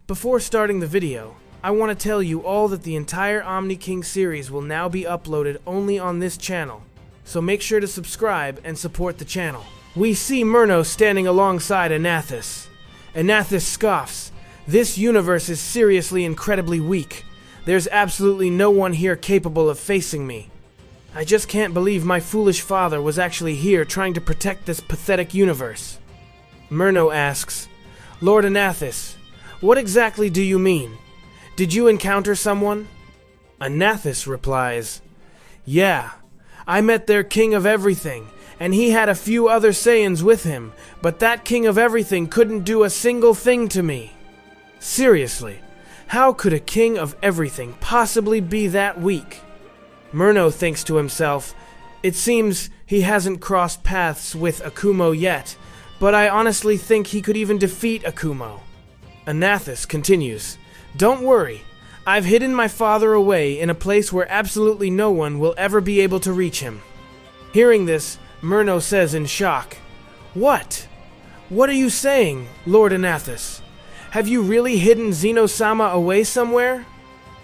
Before starting the video, I want to tell you all that the entire Omni King series will now be uploaded only on this channel, so make sure to subscribe and support the channel. We see Murno standing alongside Anathis. Anathis scoffs. This universe is seriously incredibly weak. There's absolutely no one here capable of facing me. I just can't believe my foolish father was actually here trying to protect this pathetic universe. Murno asks, Lord Anathis, what exactly do you mean? Did you encounter someone? Anathis replies, Yeah, I met their king of everything, and he had a few other Saiyans with him, but that king of everything couldn't do a single thing to me. Seriously, how could a king of everything possibly be that weak? Murno thinks to himself, it seems he hasn't crossed paths with Akumo yet, but I honestly think he could even defeat Akumo. Anathis continues, Don't worry, I've hidden my father away in a place where absolutely no one will ever be able to reach him. Hearing this, Murno says in shock, What? What are you saying, Lord Anathis? Have you really hidden Zeno-sama away somewhere?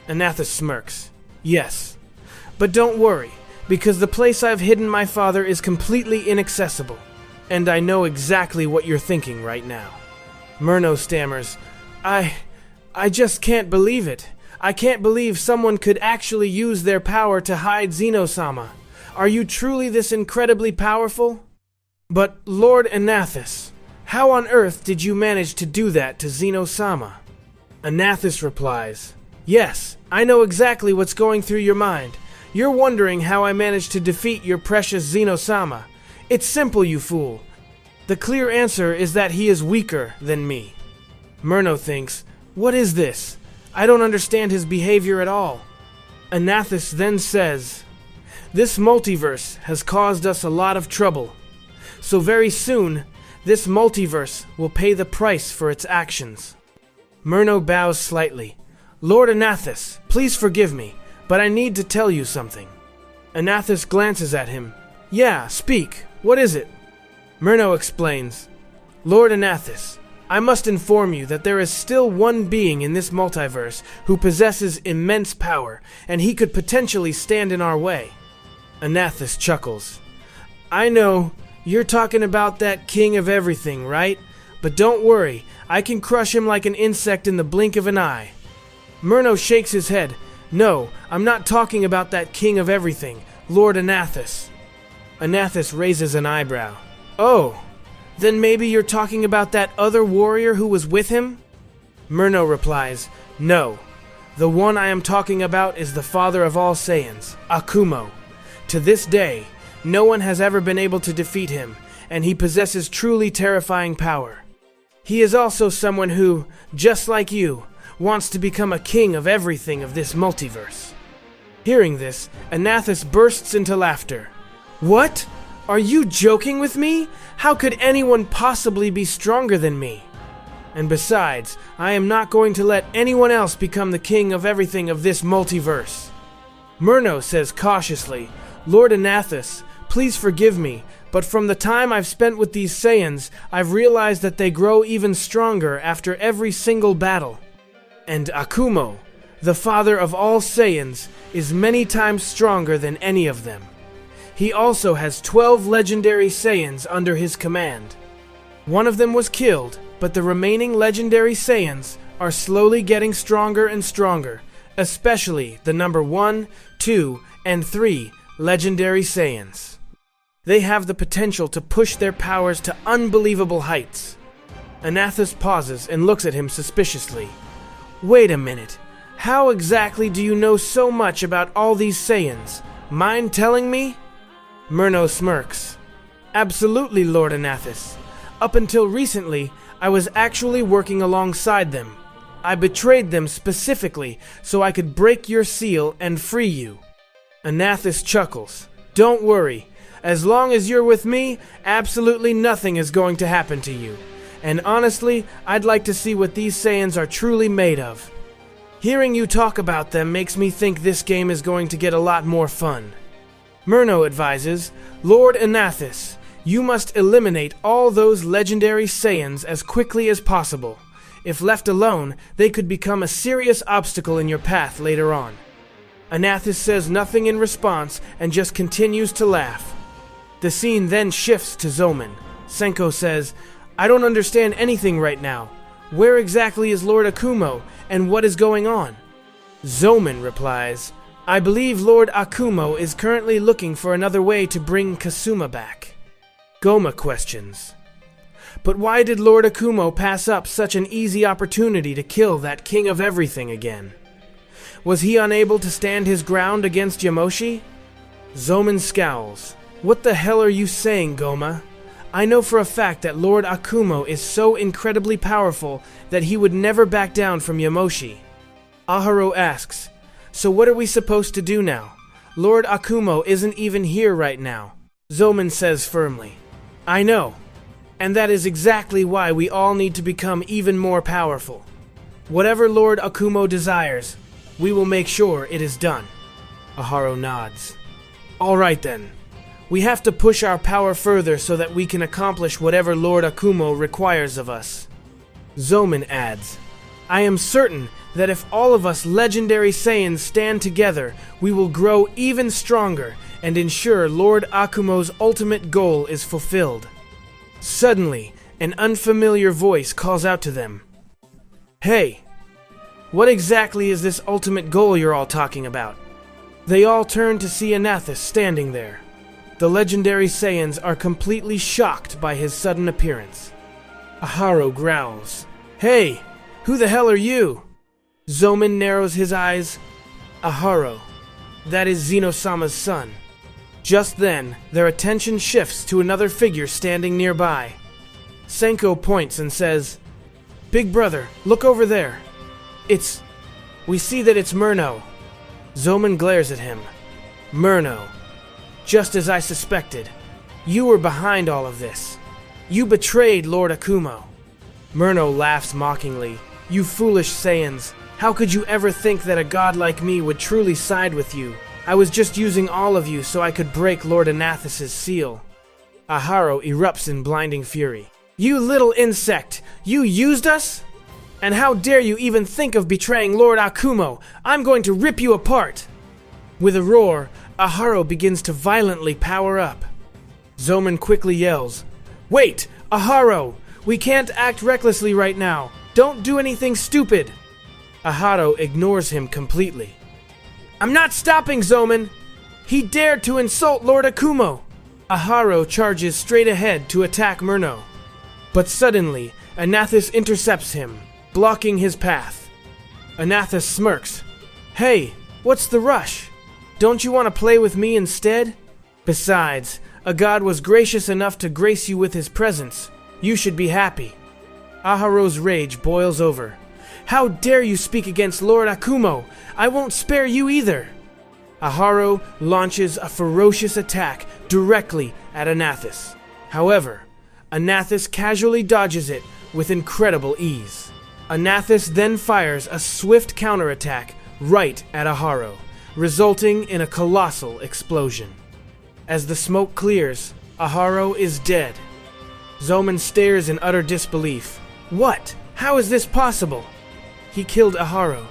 Anathis smirks, Yes, but don't worry, because the place I've hidden my father is completely inaccessible, and I know exactly what you're thinking right now. Murno stammers, I just can't believe it. I can't believe someone could actually use their power to hide Zeno-sama. Are you truly this incredibly powerful? But, Lord Anathis, how on earth did you manage to do that to Zeno-sama? Anathis replies, Yes, I know exactly what's going through your mind. You're wondering how I managed to defeat your precious Zeno-sama. It's simple, you fool. The clear answer is that he is weaker than me. Murno thinks, What is this? I don't understand his behavior at all. Anathis then says, This multiverse has caused us a lot of trouble. So very soon, this multiverse will pay the price for its actions. Murno bows slightly. Lord Anathis, please forgive me, but I need to tell you something. Anathis glances at him. Yeah, speak. What is it? Murno explains, Lord Anathis, I must inform you that there is still one being in this multiverse who possesses immense power, and he could potentially stand in our way. Anathis chuckles. I know, you're talking about that king of everything, right? But don't worry, I can crush him like an insect in the blink of an eye. Murno shakes his head. No, I'm not talking about that king of everything, Lord Anathis. Anathis raises an eyebrow. Oh, then maybe you're talking about that other warrior who was with him? Murno replies, No, the one I am talking about is the father of all Saiyans, Akumo. To this day, no one has ever been able to defeat him, and he possesses truly terrifying power. He is also someone who, just like you, wants to become a king of everything of this multiverse. Hearing this, Anathis bursts into laughter. What? Are you joking with me? How could anyone possibly be stronger than me? And besides, I am not going to let anyone else become the king of everything of this multiverse. Murno says cautiously, Lord Anathis, please forgive me, but from the time I've spent with these Saiyans, I've realized that they grow even stronger after every single battle. And Akumo, the father of all Saiyans, is many times stronger than any of them. He also has 12 legendary Saiyans under his command. One of them was killed, but the remaining legendary Saiyans are slowly getting stronger and stronger, especially the number 1, 2, and 3 legendary Saiyans. They have the potential to push their powers to unbelievable heights. Anathis pauses and looks at him suspiciously. Wait a minute. How exactly do you know so much about all these Saiyans? Mind telling me? Murno smirks. Absolutely, Lord Anathis. Up until recently, I was actually working alongside them. I betrayed them specifically so I could break your seal and free you. Anathis chuckles. Don't worry. As long as you're with me, absolutely nothing is going to happen to you. And honestly, I'd like to see what these Saiyans are truly made of. Hearing you talk about them makes me think this game is going to get a lot more fun. Murno advises, Lord Anathis, you must eliminate all those legendary Saiyans as quickly as possible. If left alone, they could become a serious obstacle in your path later on. Anathis says nothing in response and just continues to laugh. The scene then shifts to Zoman. Senko says, "I don't understand anything right now. Where exactly is Lord Akumo, and what is going on?" Zoman replies, "I believe Lord Akumo is currently looking for another way to bring Kasuma back." Goma questions, "But why did Lord Akumo pass up such an easy opportunity to kill that king of everything again? Was he unable to stand his ground against Yamoshi?" Zoman scowls. "What the hell are you saying, Goma? I know for a fact that Lord Akumo is so incredibly powerful that he would never back down from Yamoshi." Aharo asks, "So what are we supposed to do now? Lord Akumo isn't even here right now." Zoman says firmly, "I know, and that is exactly why we all need to become even more powerful. Whatever Lord Akumo desires, we will make sure it is done." Aharo nods. "All right then. We have to push our power further so that we can accomplish whatever Lord Akumo requires of us." Zoman adds, "I am certain that if all of us legendary Saiyans stand together, we will grow even stronger and ensure Lord Akumo's ultimate goal is fulfilled." Suddenly, an unfamiliar voice calls out to them, "Hey, what exactly is this ultimate goal you're all talking about?" They all turn to see Anathis standing there. The legendary Saiyans are completely shocked by his sudden appearance. Aharo growls, "Hey, who the hell are you?" Zoman narrows his eyes. "Aharo, that is Zeno-sama's son." Just then, their attention shifts to another figure standing nearby. Senko points and says, "Big brother, look over there. We see that it's Murno." Zoman glares at him. "Murno, just as I suspected. You were behind all of this. You betrayed Lord Akumo." Murno laughs mockingly. "You foolish Saiyans. How could you ever think that a god like me would truly side with you? I was just using all of you so I could break Lord Anathis' seal." Aharo erupts in blinding fury. "You little insect! You used us? And how dare you even think of betraying Lord Akumo? I'm going to rip you apart!" With a roar, Aharo begins to violently power up. Zoman quickly yells, "Wait, Aharo! We can't act recklessly right now. Don't do anything stupid." Aharo ignores him completely. "I'm not stopping, Zoman! He dared to insult Lord Akumo!" Aharo charges straight ahead to attack Murno. But suddenly, Anathis intercepts him, blocking his path. Anathis smirks. "Hey, what's the rush? Don't you want to play with me instead? Besides, a god was gracious enough to grace you with his presence. You should be happy." Aharo's rage boils over. "How dare you speak against Lord Akumo? I won't spare you either!" Aharo launches a ferocious attack directly at Anathis. However, Anathis casually dodges it with incredible ease. Anathis then fires a swift counterattack right at Aharo, resulting in a colossal explosion. As the smoke clears, Aharo is dead. Zoman stares in utter disbelief. "What? How is this possible?" He killed Aharo.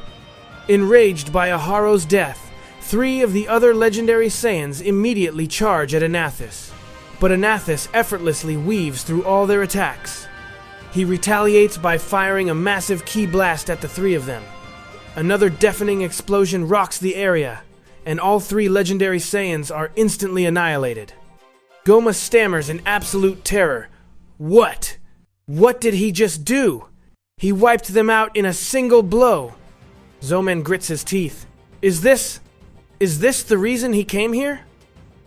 Enraged by Aharo's death, 3 of the other legendary Saiyans immediately charge at Anathis. But Anathis effortlessly weaves through all their attacks. He retaliates by firing a massive ki blast at the 3 of them. Another deafening explosion rocks the area, and all 3 legendary Saiyans are instantly annihilated. Goma stammers in absolute terror. What? What did he just do? He wiped them out in a single blow. Zoman grits his teeth. Is this the reason he came here?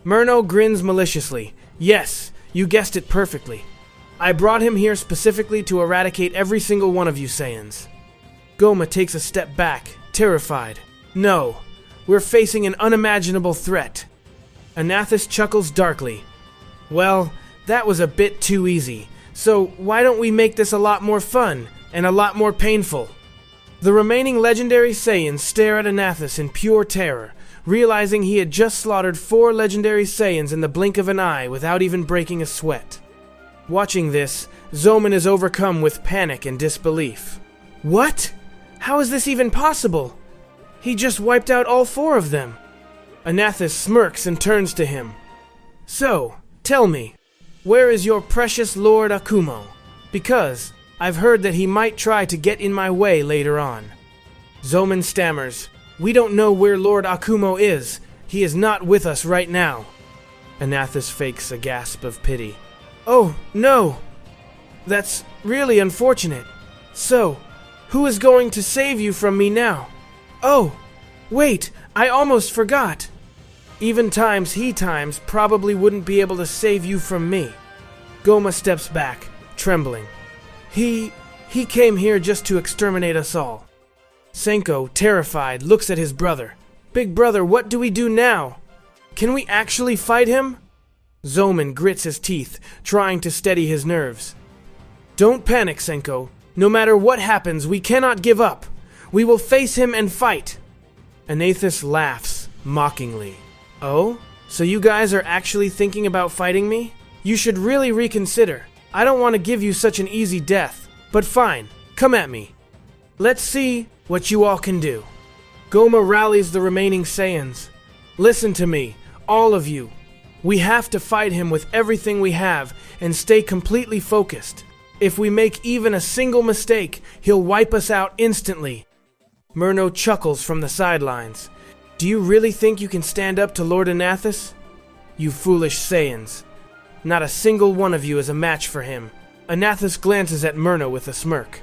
Murno grins maliciously. Yes, you guessed it perfectly. I brought him here specifically to eradicate every single one of you Saiyans. Goma takes a step back, terrified. No, we're facing an unimaginable threat. Anathis chuckles darkly. Well, that was a bit too easy, so why don't we make this a lot more fun and a lot more painful? The remaining legendary Saiyans stare at Anathis in pure terror, realizing he had just slaughtered 4 legendary Saiyans in the blink of an eye without even breaking a sweat. Watching this, Zoman is overcome with panic and disbelief. What? How is this even possible? He just wiped out all 4 of them. Anathis smirks and turns to him. So, tell me, where is your precious Lord Akumo? Because I've heard that he might try to get in my way later on. Zoman stammers, we don't know where Lord Akumo is. He is not with us right now. Anathis fakes a gasp of pity. Oh, no! That's really unfortunate. So, who is going to save you from me now? Oh, wait, I almost forgot. Even he times probably wouldn't be able to save you from me. Goma steps back, trembling. He came here just to exterminate us all. Senko, terrified, looks at his brother. Big brother, what do we do now? Can we actually fight him? Zoman grits his teeth, trying to steady his nerves. Don't panic, Senko. No matter what happens, we cannot give up. We will face him and fight. Anathis laughs, mockingly. Oh? So you guys are actually thinking about fighting me? You should really reconsider. I don't want to give you such an easy death. But fine, come at me. Let's see what you all can do. Goma rallies the remaining Saiyans. Listen to me, all of you. We have to fight him with everything we have and stay completely focused. If we make even a single mistake, he'll wipe us out instantly. Murno chuckles from the sidelines. Do you really think you can stand up to Lord Anathis? You foolish Saiyans. Not a single one of you is a match for him. Anathis glances at Murno with a smirk.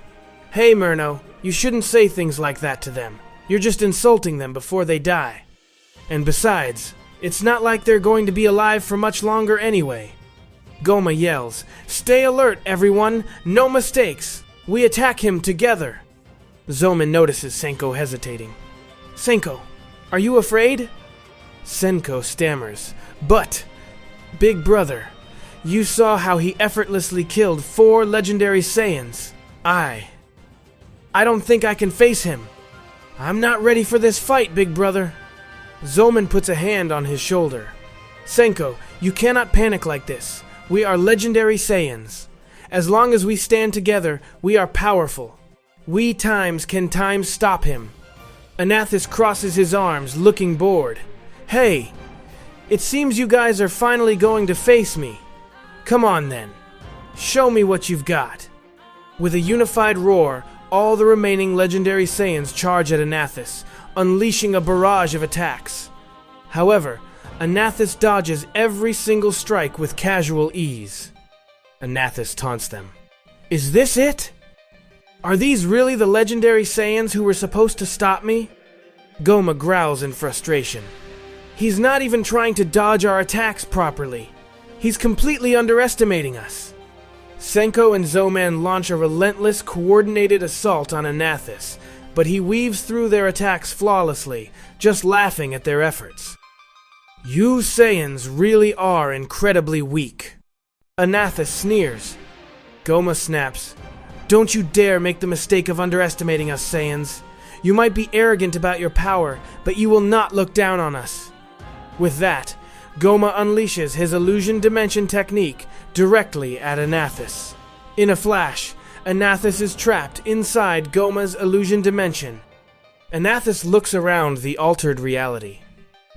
Hey Murno, you shouldn't say things like that to them. You're just insulting them before they die. And besides, it's not like they're going to be alive for much longer anyway. Goma yells, Stay alert, everyone! No mistakes! We attack him together! Zoman notices Senko hesitating. Senko, are you afraid? Senko stammers, But, big brother, you saw how he effortlessly killed 4 legendary Saiyans. I don't think I can face him. I'm not ready for this fight, big brother. Zoman puts a hand on his shoulder. Senko, you cannot panic like this. We are legendary Saiyans. As long as we stand together, we are powerful. We can stop him. Anathis crosses his arms, looking bored. Hey, it seems you guys are finally going to face me. Come on then. Show me what you've got. With a unified roar, all the remaining legendary Saiyans charge at Anathis, unleashing a barrage of attacks. However, Anathis dodges every single strike with casual ease. Anathis taunts them. Is this it? Are these really the legendary Saiyans who were supposed to stop me? Goma growls in frustration. He's not even trying to dodge our attacks properly. He's completely underestimating us. Senko and Zoman launch a relentless, coordinated assault on Anathis, but he weaves through their attacks flawlessly, just laughing at their efforts. You Saiyans really are incredibly weak. Anathis sneers. Goma snaps. Don't you dare make the mistake of underestimating us, Saiyans. You might be arrogant about your power, but you will not look down on us. With that, Goma unleashes his illusion dimension technique directly at Anathis. In a flash, Anathis is trapped inside Goma's illusion dimension. Anathis looks around the altered reality.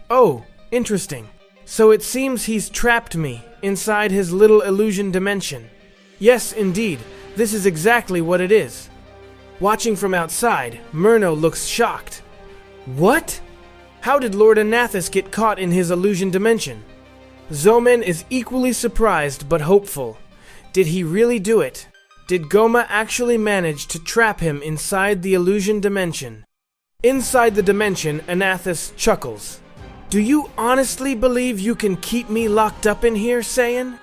Oh, interesting. So it seems he's trapped me inside his little illusion dimension. Yes, indeed, this is exactly what it is. Watching from outside, Murno looks shocked. What? How did Lord Anathis get caught in his illusion dimension? Zoman is equally surprised but hopeful. Did he really do it? Did Goma actually manage to trap him inside the illusion dimension? Inside the dimension, Anathis chuckles. Do you honestly believe you can keep me locked up in here, Saiyan?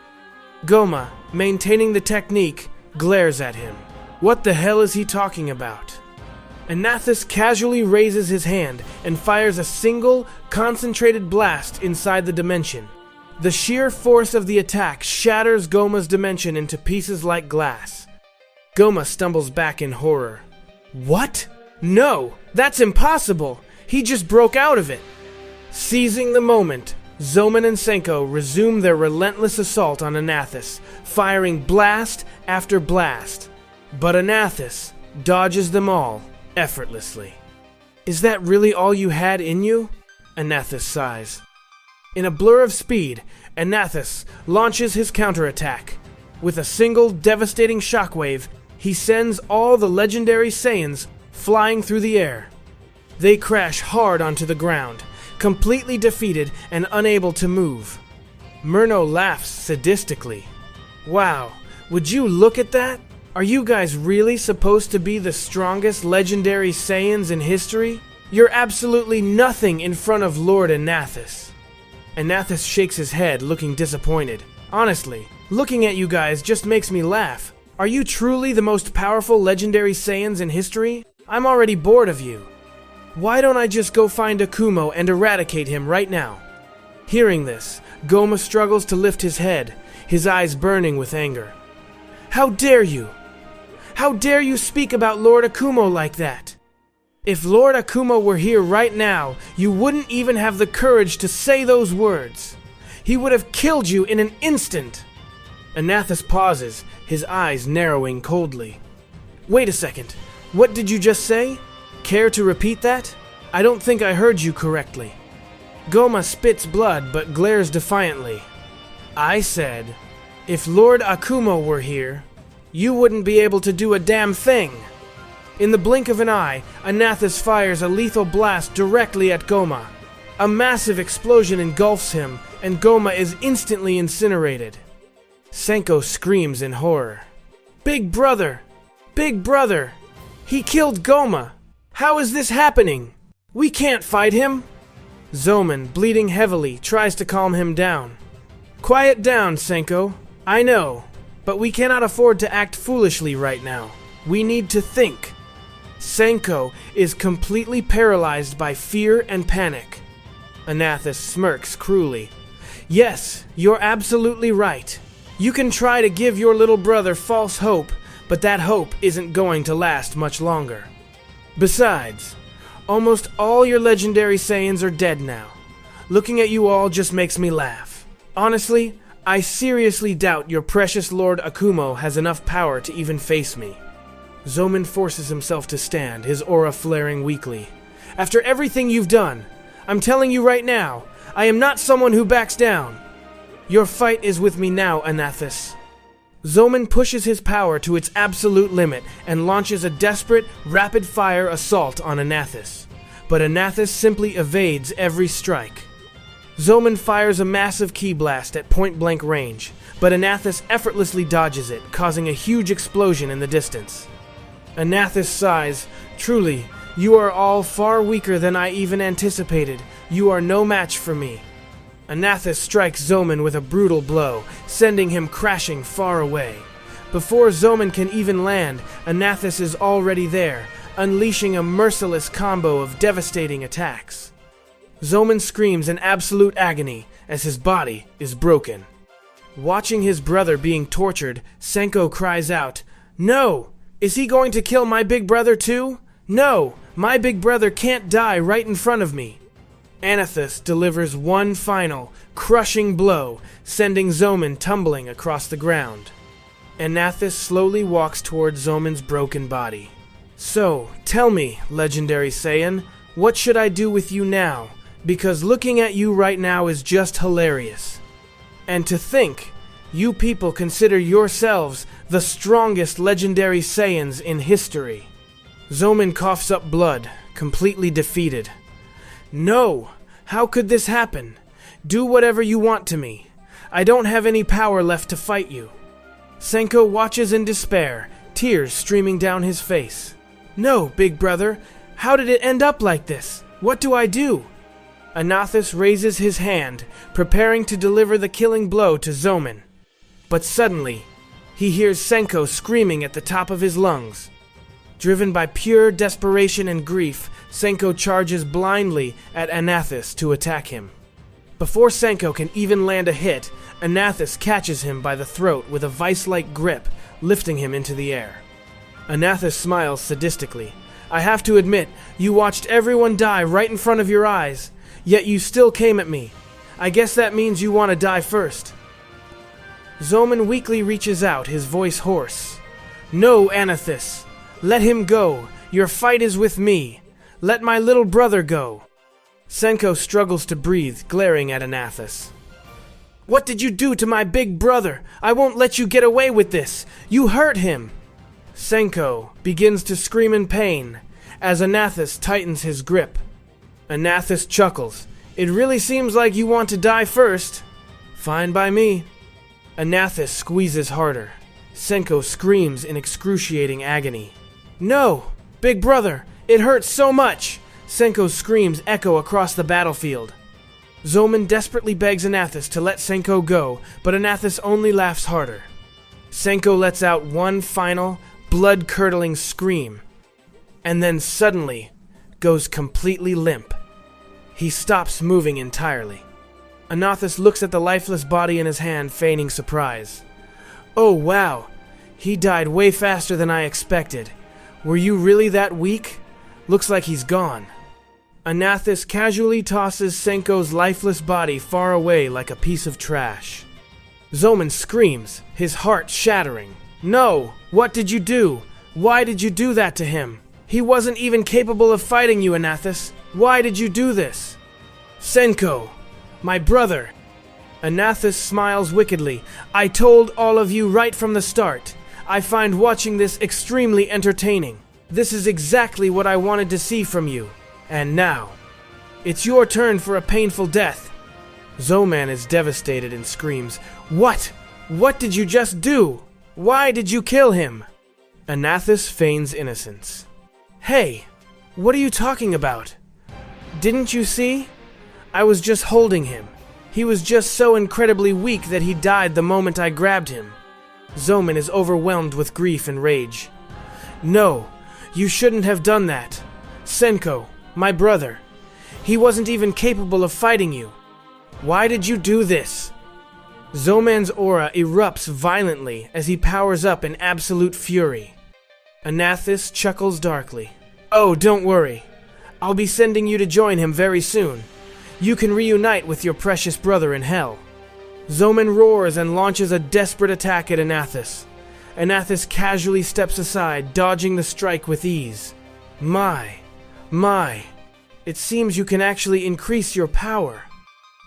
Goma, maintaining the technique, glares at him. What the hell is he talking about? Anathis casually raises his hand and fires a single, concentrated blast inside the dimension. The sheer force of the attack shatters Goma's dimension into pieces like glass. Goma stumbles back in horror. What? No, that's impossible! He just broke out of it! Seizing the moment, Zoman and Senko resume their relentless assault on Anathis, firing blast after blast. But Anathis, dodges them all effortlessly. Is that really all you had in you? Anathus sighs. In a blur of speed, Anathus launches his counterattack. With a single devastating shockwave, he sends all the legendary Saiyans flying through the air. They crash hard onto the ground, completely defeated and unable to move. Murno laughs sadistically. Wow, would you look at that? Are you guys really supposed to be the strongest legendary Saiyans in history? You're absolutely nothing in front of Lord Anathus. Anathus shakes his head, looking disappointed. Honestly, looking at you guys just makes me laugh. Are you truly the most powerful legendary Saiyans in history? I'm already bored of you. Why don't I just go find Akumo and eradicate him right now? Hearing this, Goma struggles to lift his head, his eyes burning with anger. How dare you? How dare you speak about Lord Akumo like that? If Lord Akumo were here right now, you wouldn't even have the courage to say those words. He would have killed you in an instant. Anathus pauses, his eyes narrowing coldly. Wait a second, what did you just say? Care to repeat that? I don't think I heard you correctly. Goma spits blood but glares defiantly. I said, if Lord Akumo were here, you wouldn't be able to do a damn thing. In the blink of an eye, Anathus fires a lethal blast directly at Goma. A massive explosion engulfs him, and Goma is instantly incinerated. Senko screams in horror. Big brother! Big brother! He killed Goma! How is this happening? We can't fight him! Zoman, bleeding heavily, tries to calm him down. Quiet down, Senko. I know, but we cannot afford to act foolishly right now. We need to think. Senko is completely paralyzed by fear and panic. Anathus smirks cruelly. Yes, you're absolutely right. You can try to give your little brother false hope, but that hope isn't going to last much longer. Besides, almost all your legendary Saiyans are dead now. Looking at you all just makes me laugh. Honestly, I seriously doubt your precious Lord Akumo has enough power to even face me. Zoman forces himself to stand, his aura flaring weakly. After everything you've done, I'm telling you right now, I am not someone who backs down. Your fight is with me now, Anathus. Zoman pushes his power to its absolute limit and launches a desperate, rapid-fire assault on Anathus. But Anathus simply evades every strike. Zoman fires a massive ki blast at point-blank range, but Anathus effortlessly dodges it, causing a huge explosion in the distance. Anathus sighs, truly, you are all far weaker than I even anticipated. You are no match for me. Anathus strikes Zoman with a brutal blow, sending him crashing far away. Before Zoman can even land, Anathus is already there, unleashing a merciless combo of devastating attacks. Zoman screams in absolute agony as his body is broken. Watching his brother being tortured, Senko cries out, "No! Is he going to kill my big brother too? No! My big brother can't die right in front of me!" Anathus delivers one final, crushing blow, sending Zoman tumbling across the ground. Anathus slowly walks towards Zoman's broken body. So, tell me, Legendary Saiyan, what should I do with you now? Because looking at you right now is just hilarious. And to think, you people consider yourselves the strongest Legendary Saiyans in history. Zoman coughs up blood, completely defeated. No! How could this happen? Do whatever you want to me. I don't have any power left to fight you. Senko watches in despair, tears streaming down his face. No, big brother. How did it end up like this? What do I do? Anathus raises his hand, preparing to deliver the killing blow to Zoman. But suddenly, he hears Senko screaming at the top of his lungs. Driven by pure desperation and grief, Senko charges blindly at Anathus to attack him. Before Senko can even land a hit, Anathus catches him by the throat with a vice-like grip, lifting him into the air. Anathus smiles sadistically. I have to admit, you watched everyone die right in front of your eyes, yet you still came at me. I guess that means you want to die first. Zoman weakly reaches out, his voice hoarse. No, Anathus. Let him go. Your fight is with me. Let my little brother go. Senko struggles to breathe, glaring at Anathis. What did you do to my big brother? I won't let you get away with this. You hurt him. Senko begins to scream in pain as Anathis tightens his grip. Anathis chuckles. It really seems like you want to die first. Fine by me. Anathis squeezes harder. Senko screams in excruciating agony. No! Big brother! It hurts so much! Senko's screams echo across the battlefield. Zoman desperately begs Anathis to let Senko go, but Anathis only laughs harder. Senko lets out one final, blood-curdling scream, and then suddenly goes completely limp. He stops moving entirely. Anathis looks at the lifeless body in his hand, feigning surprise. Oh wow, he died way faster than I expected. Were you really that weak? Looks like he's gone. Anathis casually tosses Senko's lifeless body far away like a piece of trash. Zoman screams, his heart shattering. No! What did you do? Why did you do that to him? He wasn't even capable of fighting you, Anathis. Why did you do this? Senko! My brother! Anathis smiles wickedly. I told all of you right from the start. I find watching this extremely entertaining. This is exactly what I wanted to see from you. And now, it's your turn for a painful death. Zoman is devastated and screams, What? What did you just do? Why did you kill him? Anathis feigns innocence. Hey, what are you talking about? Didn't you see? I was just holding him. He was just so incredibly weak that he died the moment I grabbed him. Zoman is overwhelmed with grief and rage. No, you shouldn't have done that. Senko, my brother, he wasn't even capable of fighting you. Why did you do this? Zoman's aura erupts violently as he powers up in absolute fury. Anathis chuckles darkly. Oh, don't worry. I'll be sending you to join him very soon. You can reunite with your precious brother in hell. Zoman roars and launches a desperate attack at Anathis. Anathis casually steps aside, dodging the strike with ease. My. It seems you can actually increase your power.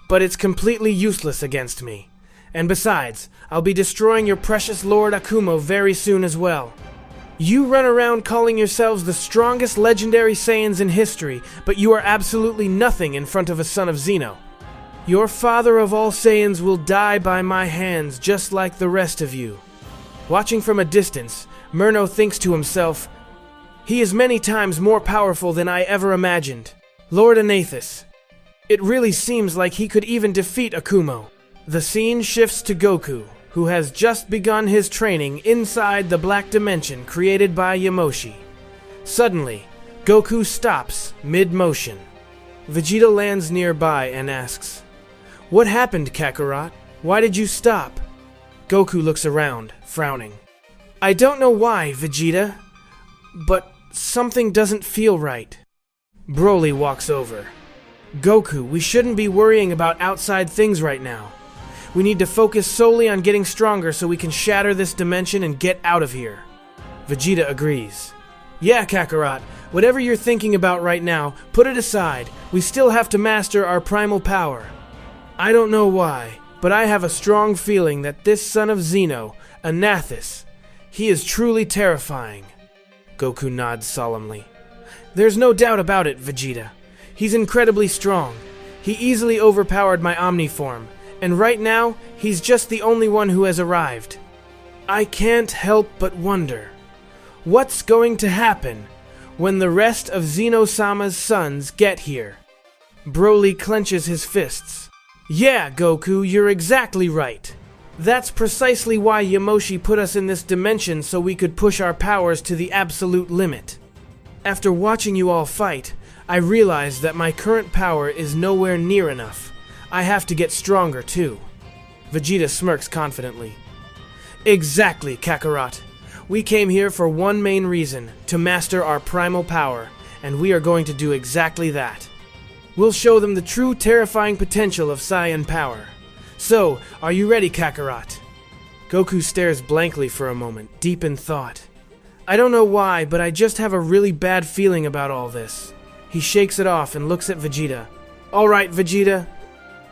But it's completely useless against me. And besides, I'll be destroying your precious Lord Akumo very soon as well. You run around calling yourselves the strongest legendary Saiyans in history, but you are absolutely nothing in front of a Son of Zeno. Your father of all Saiyans will die by my hands just like the rest of you. Watching from a distance, Murno thinks to himself, he is many times more powerful than I ever imagined. Lord Anathis. It really seems like he could even defeat Akumo. The scene shifts to Goku, who has just begun his training inside the black dimension created by Yamoshi. Suddenly, Goku stops mid-motion. Vegeta lands nearby and asks, What happened, Kakarot? Why did you stop? Goku looks around, frowning. I don't know why, Vegeta, but something doesn't feel right. Broly walks over. Goku, we shouldn't be worrying about outside things right now. We need to focus solely on getting stronger so we can shatter this dimension and get out of here. Vegeta agrees. Yeah, Kakarot, whatever you're thinking about right now, put it aside. We still have to master our primal power. I don't know why, but I have a strong feeling that this Son of Zeno, Anathis, he is truly terrifying. Goku nods solemnly. There's no doubt about it, Vegeta. He's incredibly strong. He easily overpowered my Omni form, and right now, he's just the only one who has arrived. I can't help but wonder, what's going to happen when the rest of Zeno-sama's sons get here? Broly clenches his fists. Yeah, Goku, you're exactly right. That's precisely why Yamoshi put us in this dimension so we could push our powers to the absolute limit. After watching you all fight, I realized that my current power is nowhere near enough. I have to get stronger too. Vegeta smirks confidently. Exactly, Kakarot. We came here for one main reason, to master our primal power, and we are going to do exactly that. We'll show them the true terrifying potential of Saiyan power. So, are you ready, Kakarot? Goku stares blankly for a moment, deep in thought. I don't know why, but I just have a really bad feeling about all this. He shakes it off and looks at Vegeta. All right, Vegeta.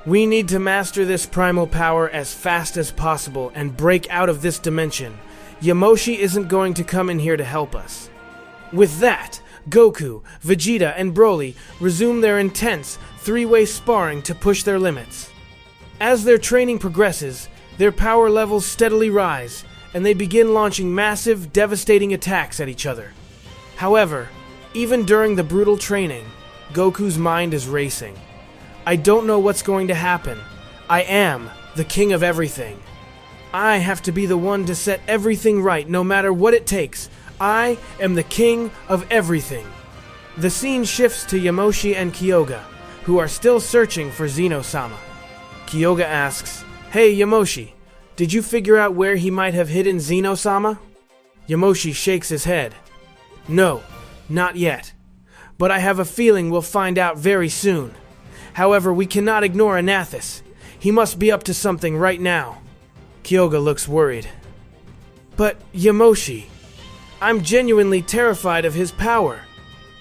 We need to master this primal power as fast as possible and break out of this dimension. Yamoshi isn't going to come in here to help us. With that, Goku, Vegeta, and Broly resume their intense three-way sparring to push their limits. As their training progresses, their power levels steadily rise, and they begin launching massive, devastating attacks at each other. However, even during the brutal training, Goku's mind is racing. I don't know what's going to happen. I am the king of everything. I have to be the one to set everything right, no matter what it takes. I am the king of everything. The scene shifts to Yamoshi and Kyoga, who are still searching for Zeno-sama. Kyoga asks, "Hey Yamoshi, did you figure out where he might have hidden Zeno-sama?" Yamoshi shakes his head. "No, not yet. But I have a feeling we'll find out very soon. However, we cannot ignore Anathis. He must be up to something right now." Kyoga looks worried. "But Yamoshi, I'm genuinely terrified of his power.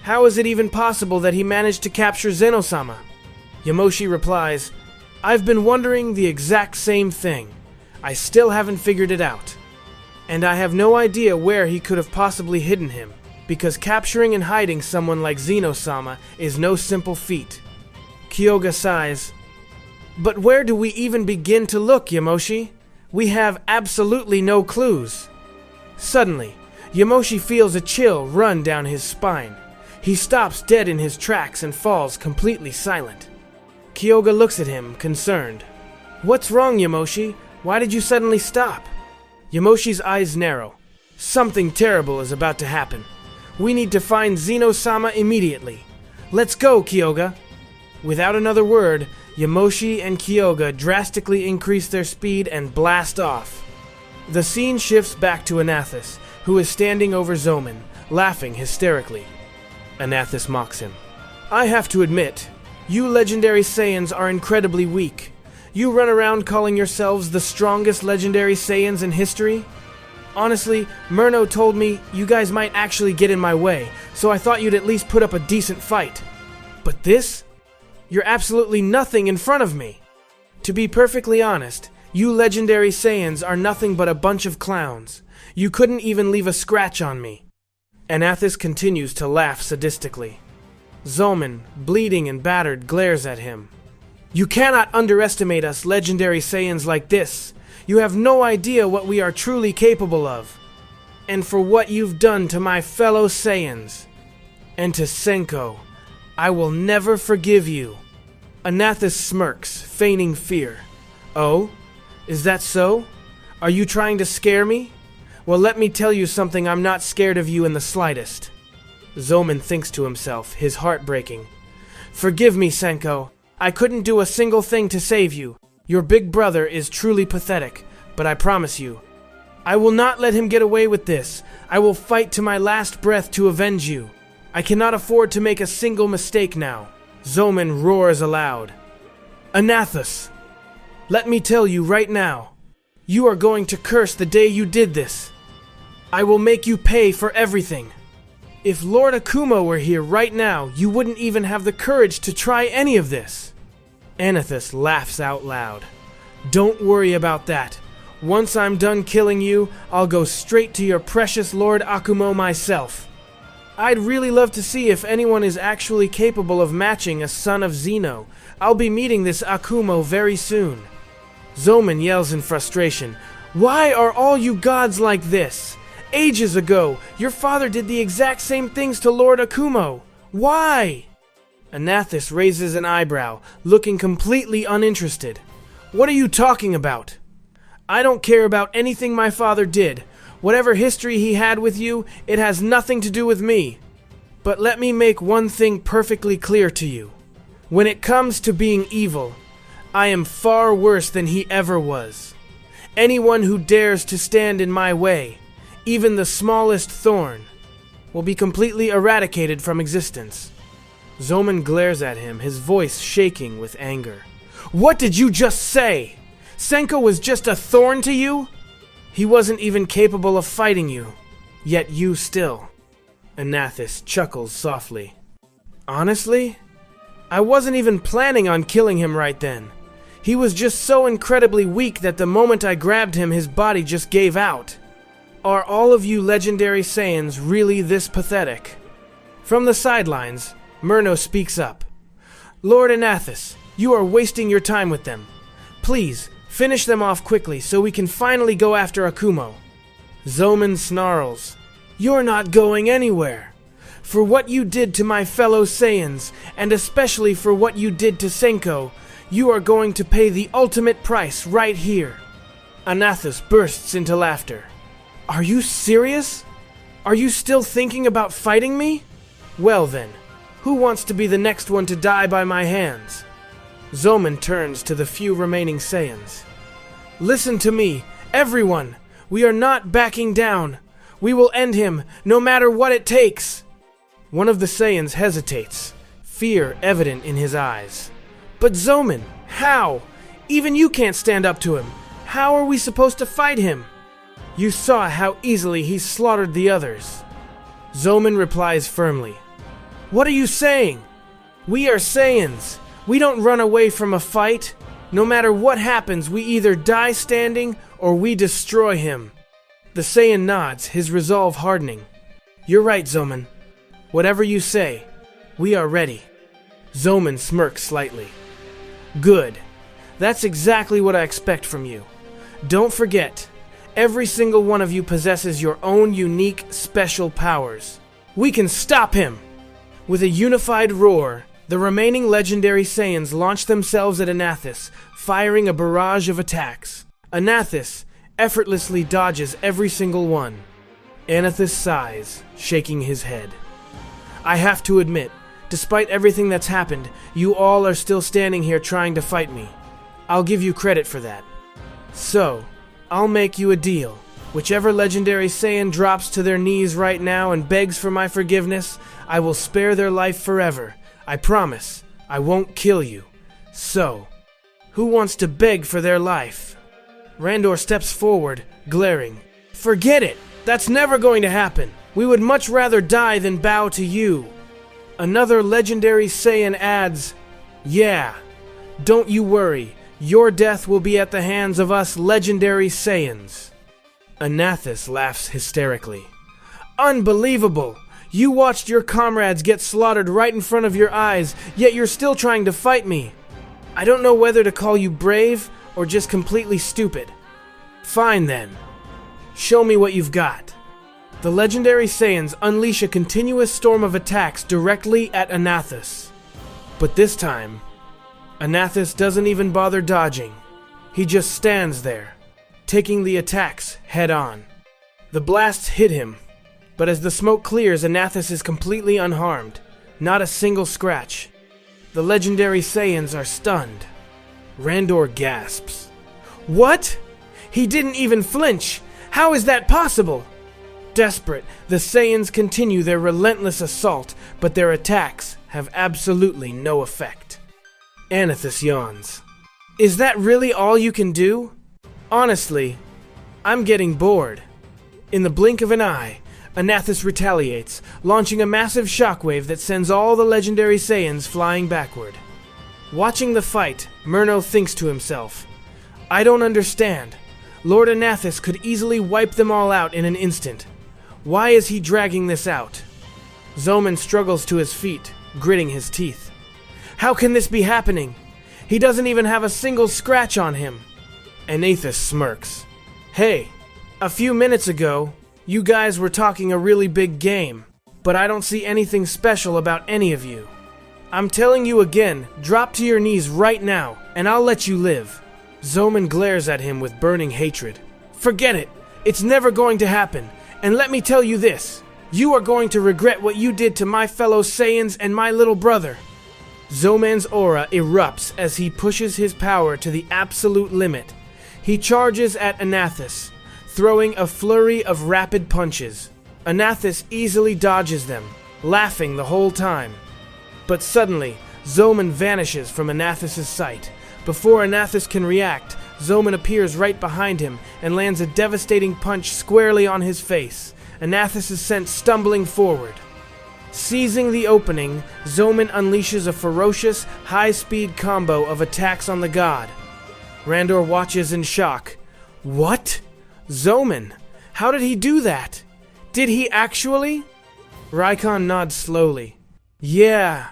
How is it even possible that he managed to capture Zeno-sama?" Yamoshi replies, "I've been wondering the exact same thing. I still haven't figured it out. And I have no idea where he could have possibly hidden him, because capturing and hiding someone like Zeno-sama is no simple feat." Kyoga sighs. "But where do we even begin to look, Yamoshi? We have absolutely no clues." Suddenly, Yamoshi feels a chill run down his spine. He stops dead in his tracks and falls completely silent. Kyoga looks at him, concerned. "What's wrong, Yamoshi? Why did you suddenly stop?" Yamoshi's eyes narrow. "Something terrible is about to happen. We need to find Zeno-sama immediately. Let's go, Kyoga." Without another word, Yamoshi and Kyoga drastically increase their speed and blast off. The scene shifts back to Anathis, who is standing over Zoman, laughing hysterically. Anathis mocks him. "I have to admit, you legendary Saiyans are incredibly weak. You run around calling yourselves the strongest legendary Saiyans in history? Honestly, Murno told me you guys might actually get in my way, so I thought you'd at least put up a decent fight. But this? You're absolutely nothing in front of me. To be perfectly honest, you legendary Saiyans are nothing but a bunch of clowns. You couldn't even leave a scratch on me." Anathis continues to laugh sadistically. Zoman, bleeding and battered, glares at him. "You cannot underestimate us legendary Saiyans like this. You have no idea what we are truly capable of. And for what you've done to my fellow Saiyans. And to Senko, I will never forgive you." Anathis smirks, feigning fear. "Oh? Is that so? Are you trying to scare me? Well, let me tell you something, I'm not scared of you in the slightest." Zoman thinks to himself, his heart breaking. "Forgive me, Senko. I couldn't do a single thing to save you. Your big brother is truly pathetic, but I promise you, I will not let him get away with this. I will fight to my last breath to avenge you. I cannot afford to make a single mistake now." Zoman roars aloud. "Anathis, let me tell you right now, you are going to curse the day you did this. I will make you pay for everything. If Lord Akumo were here right now, you wouldn't even have the courage to try any of this." Anathis laughs out loud. "Don't worry about that. Once I'm done killing you, I'll go straight to your precious Lord Akumo myself. I'd really love to see if anyone is actually capable of matching a Son of Zeno. I'll be meeting this Akumo very soon." Zoman yells in frustration. "Why are all you gods like this? Ages ago, your father did the exact same things to Lord Akumo. Why?" Anathis raises an eyebrow, looking completely uninterested. "What are you talking about? I don't care about anything my father did. Whatever history he had with you, it has nothing to do with me. But let me make one thing perfectly clear to you. When it comes to being evil, I am far worse than he ever was. Anyone who dares to stand in my way, even the smallest thorn, will be completely eradicated from existence." Zoman glares at him, his voice shaking with anger. "What did you just say? Senko was just a thorn to you? He wasn't even capable of fighting you. Yet you still. Anathis chuckles softly. Honestly? I wasn't even planning on killing him right then. He was just so incredibly weak that the moment I grabbed him, his body just gave out. Are all of you legendary Saiyans really this pathetic? From the sidelines, Murno speaks up. Lord Anathis, you are wasting your time with them. Please, finish them off quickly so we can finally go after Akumo. Zoman snarls. You're not going anywhere. For what you did to my fellow Saiyans, and especially for what you did to Senko, you are going to pay the ultimate price right here. Anathis bursts into laughter. Are you serious? Are you still thinking about fighting me? Well then, who wants to be the next one to die by my hands? Zoman turns to the few remaining Saiyans. Listen to me, everyone! We are not backing down. We will end him, no matter what it takes. One of the Saiyans hesitates, fear evident in his eyes. But Zoman, how? Even you can't stand up to him. How are we supposed to fight him? You saw how easily he slaughtered the others. Zoman replies firmly. What are you saying? We are Saiyans. We don't run away from a fight. No matter what happens, we either die standing or we destroy him. The Saiyan nods, his resolve hardening. You're right, Zoman. Whatever you say, we are ready. Zoman smirks slightly. Good. That's exactly what I expect from you. Don't forget, every single one of you possesses your own unique, special powers. We can stop him! With a unified roar, the remaining legendary Saiyans launch themselves at Anathis, firing a barrage of attacks. Anathis effortlessly dodges every single one. Anathis sighs, shaking his head. I have to admit, despite everything that's happened, you all are still standing here trying to fight me. I'll give you credit for that. So, I'll make you a deal. Whichever legendary Saiyan drops to their knees right now and begs for my forgiveness, I will spare their life forever. I promise, I won't kill you. So, who wants to beg for their life? Randor steps forward, glaring. Forget it! That's never going to happen! We would much rather die than bow to you. Another legendary Saiyan adds, Yeah, don't you worry. Your death will be at the hands of us legendary Saiyans. Anathis laughs hysterically. Unbelievable! You watched your comrades get slaughtered right in front of your eyes, yet you're still trying to fight me. I don't know whether to call you brave or just completely stupid. Fine then. Show me what you've got. The legendary Saiyans unleash a continuous storm of attacks directly at Anathis. But this time, Anathis doesn't even bother dodging. He just stands there, taking the attacks head on. The blasts hit him, but as the smoke clears, Anathis is completely unharmed, not a single scratch. The legendary Saiyans are stunned. Randor gasps. What? He didn't even flinch! How is that possible? Desperate, the Saiyans continue their relentless assault, but their attacks have absolutely no effect. Anathis yawns. Is that really all you can do? Honestly, I'm getting bored. In the blink of an eye, Anathis retaliates, launching a massive shockwave that sends all the legendary Saiyans flying backward. Watching the fight, Murno thinks to himself, I don't understand. Lord Anathis could easily wipe them all out in an instant. Why is he dragging this out? Zoman struggles to his feet, gritting his teeth. How can this be happening? He doesn't even have a single scratch on him. Anathis smirks. Hey, a few minutes ago, you guys were talking a really big game, but I don't see anything special about any of you. I'm telling you again, drop to your knees right now, and I'll let you live. Zoman glares at him with burning hatred. Forget it! It's never going to happen, and let me tell you this. You are going to regret what you did to my fellow Saiyans and my little brother. Zoman's aura erupts as he pushes his power to the absolute limit. He charges at Anathis, throwing a flurry of rapid punches. Anathis easily dodges them, laughing the whole time. But suddenly, Zoman vanishes from Anathis' sight. Before Anathis can react, Zoman appears right behind him and lands a devastating punch squarely on his face. Anathis is sent stumbling forward. Seizing the opening, Zoman unleashes a ferocious, high-speed combo of attacks on the god. Randor watches in shock. What? Zoman? How did he do that? Did he actually? Raikon nods slowly. Yeah.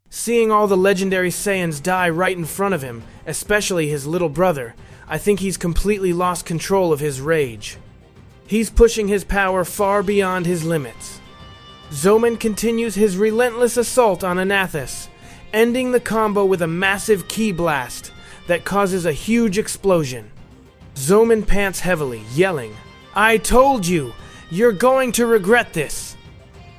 Seeing all the legendary Saiyans die right in front of him, especially his little brother, I think he's completely lost control of his rage. He's pushing his power far beyond his limits. Zoman continues his relentless assault on Anathis, ending the combo with a massive ki blast that causes a huge explosion. Zoman pants heavily, yelling, "I told you! You're going to regret this!"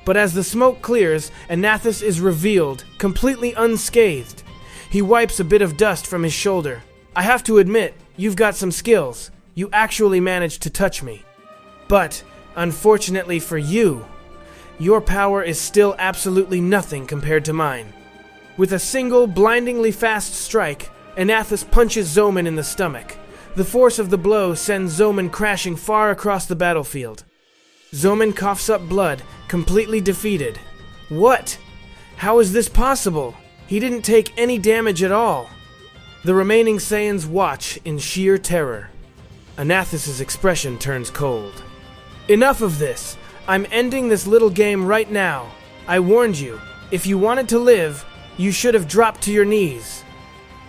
But as the smoke clears, Anathis is revealed, completely unscathed. He wipes a bit of dust from his shoulder. "I have to admit, you've got some skills. You actually managed to touch me. But, unfortunately for you, your power is still absolutely nothing compared to mine." With a single, blindingly fast strike, Anathis punches Zoman in the stomach. The force of the blow sends Zoman crashing far across the battlefield. Zoman coughs up blood, completely defeated. What? How is this possible? He didn't take any damage at all. The remaining Saiyans watch in sheer terror. Anathis' expression turns cold. "Enough of this. I'm ending this little game right now. I warned you. If you wanted to live, you should have dropped to your knees."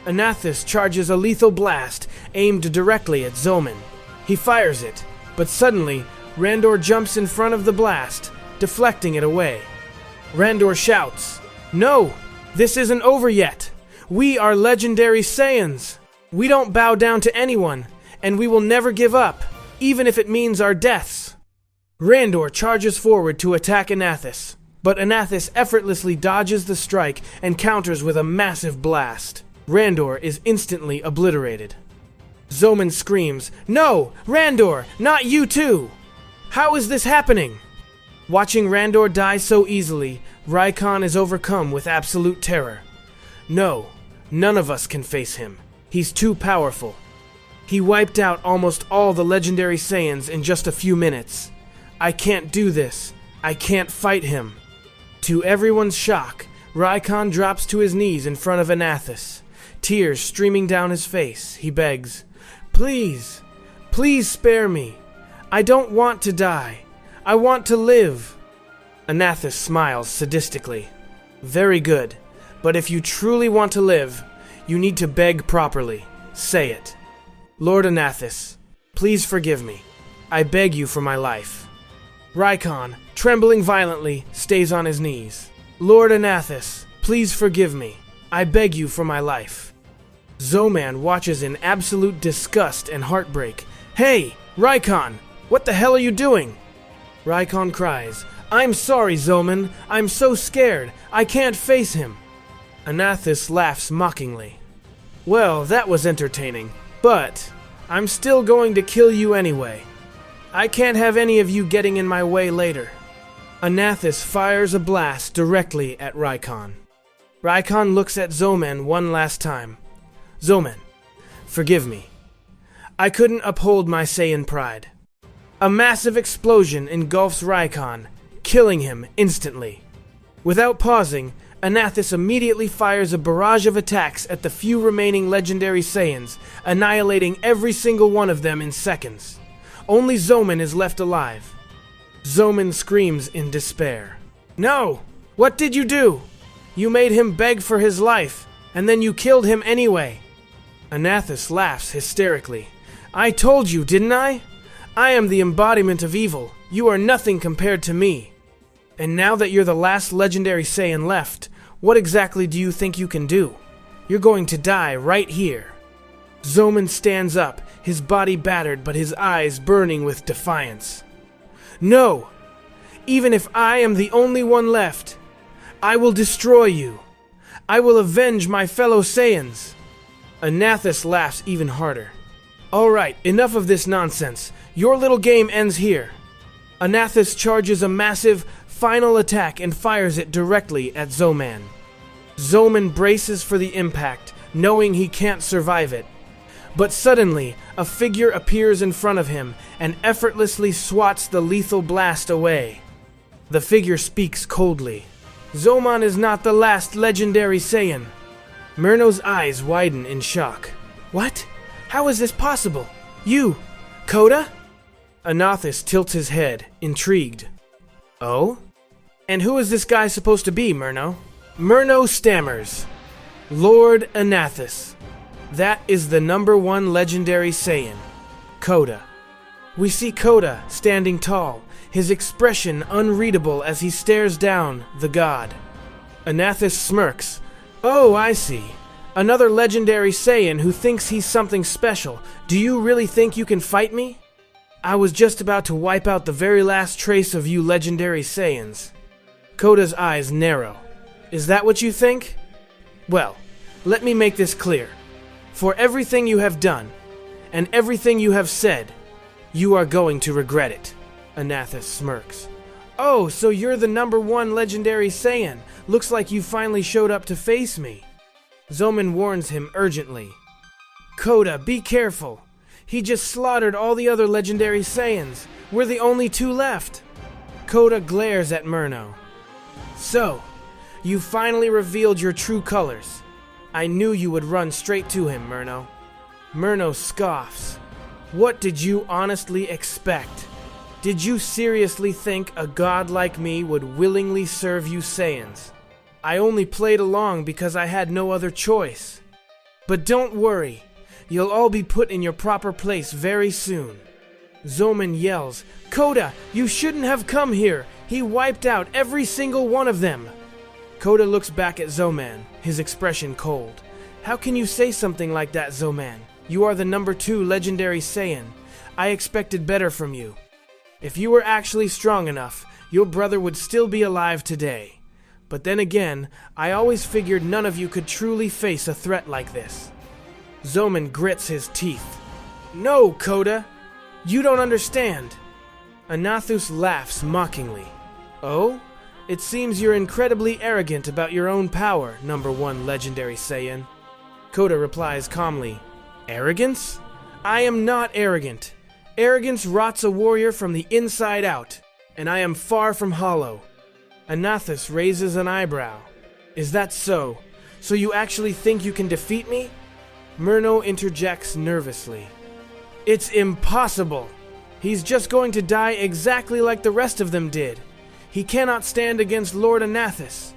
Anathis charges a lethal blast aimed directly at Zoman. He fires it, but suddenly, Randor jumps in front of the blast, deflecting it away. Randor shouts, "No! This isn't over yet! We are legendary Saiyans! We don't bow down to anyone, and we will never give up, even if it means our deaths!" Randor charges forward to attack Anathis, but Anathis effortlessly dodges the strike and counters with a massive blast. Randor is instantly obliterated. Zoman screams, "No! Randor! Not you too! How is this happening?" Watching Randor die so easily, Raikon is overcome with absolute terror. No, none of us can face him. He's too powerful. He wiped out almost all the legendary Saiyans in just a few minutes. I can't do this. I can't fight him. To everyone's shock, Raikon drops to his knees in front of Anathis. Tears streaming down his face, he begs, "Please, please spare me. I don't want to die. I want to live." Anathis smiles sadistically. "Very good, but if you truly want to live, you need to beg properly. Say it. Lord Anathis, please forgive me. I beg you for my life." Raikon, trembling violently, stays on his knees. "Lord Anathis, please forgive me. I beg you for my life." Zoman watches in absolute disgust and heartbreak. "Hey, Raikon, what the hell are you doing?" Raikon cries, "I'm sorry, Zoman. I'm so scared. I can't face him." Anathis laughs mockingly. "Well, that was entertaining, but I'm still going to kill you anyway. I can't have any of you getting in my way later." Anathis fires a blast directly at Raikon. Raikon looks at Zoman one last time. "Zoman, forgive me. I couldn't uphold my Saiyan pride." A massive explosion engulfs Raikon, killing him instantly. Without pausing, Anathis immediately fires a barrage of attacks at the few remaining legendary Saiyans, annihilating every single one of them in seconds. Only Zoman is left alive. Zoman screams in despair. "No! What did you do? You made him beg for his life, and then you killed him anyway." Anathis laughs hysterically. "I told you, didn't I? I am the embodiment of evil. You are nothing compared to me. And now that you're the last legendary Saiyan left, what exactly do you think you can do? You're going to die right here." Zoman stands up, his body battered but his eyes burning with defiance. "No! Even if I am the only one left, I will destroy you. I will avenge my fellow Saiyans." Anathis laughs even harder. "All right, enough of this nonsense. Your little game ends here." Anathis charges a massive, final attack and fires it directly at Zoman. Zoman braces for the impact, knowing he can't survive it. But suddenly, a figure appears in front of him and effortlessly swats the lethal blast away. The figure speaks coldly. Zoman is not the last legendary Saiyan. Murno's eyes widen in shock. What? How is this possible? You, Koda? Anathis tilts his head, intrigued. Oh? And who is this guy supposed to be, Murno? Murno stammers. Lord Anathis. That is the #1 Legendary Saiyan, Koda. We see Koda standing tall, his expression unreadable as he stares down the god. Anathis smirks. Oh, I see. Another legendary Saiyan who thinks he's something special. Do you really think you can fight me? I was just about to wipe out the very last trace of you legendary Saiyans. Koda's eyes narrow. Is that what you think? Well, let me make this clear. For everything you have done, and everything you have said, you are going to regret it. Anathis smirks. Oh, so you're the #1 Legendary Saiyan. Looks like you finally showed up to face me. Zoman warns him urgently. Koda, be careful. He just slaughtered all the other Legendary Saiyans. We're the only two left. Koda glares at Murno. So, you finally revealed your true colors. I knew you would run straight to him, Murno. Murno scoffs. What did you honestly expect? Did you seriously think a god like me would willingly serve you Saiyans? I only played along because I had no other choice. But don't worry, you'll all be put in your proper place very soon. Zoman yells, Koda, you shouldn't have come here. He wiped out every single one of them. Koda looks back at Zoman, his expression cold. How can you say something like that, Zoman? You are the #2 Legendary Saiyan. I expected better from you. If you were actually strong enough, your brother would still be alive today. But then again, I always figured none of you could truly face a threat like this. Zoman grits his teeth. No, Koda! You don't understand. Anathus laughs mockingly. Oh? It seems you're incredibly arrogant about your own power, #1 Legendary Saiyan. Koda replies calmly. Arrogance? I am not arrogant. Arrogance rots a warrior from the inside out, and I am far from hollow. Anathis raises an eyebrow. Is that so? So you actually think you can defeat me? Murno interjects nervously. It's impossible. He's just going to die exactly like the rest of them did. He cannot stand against Lord Anathis.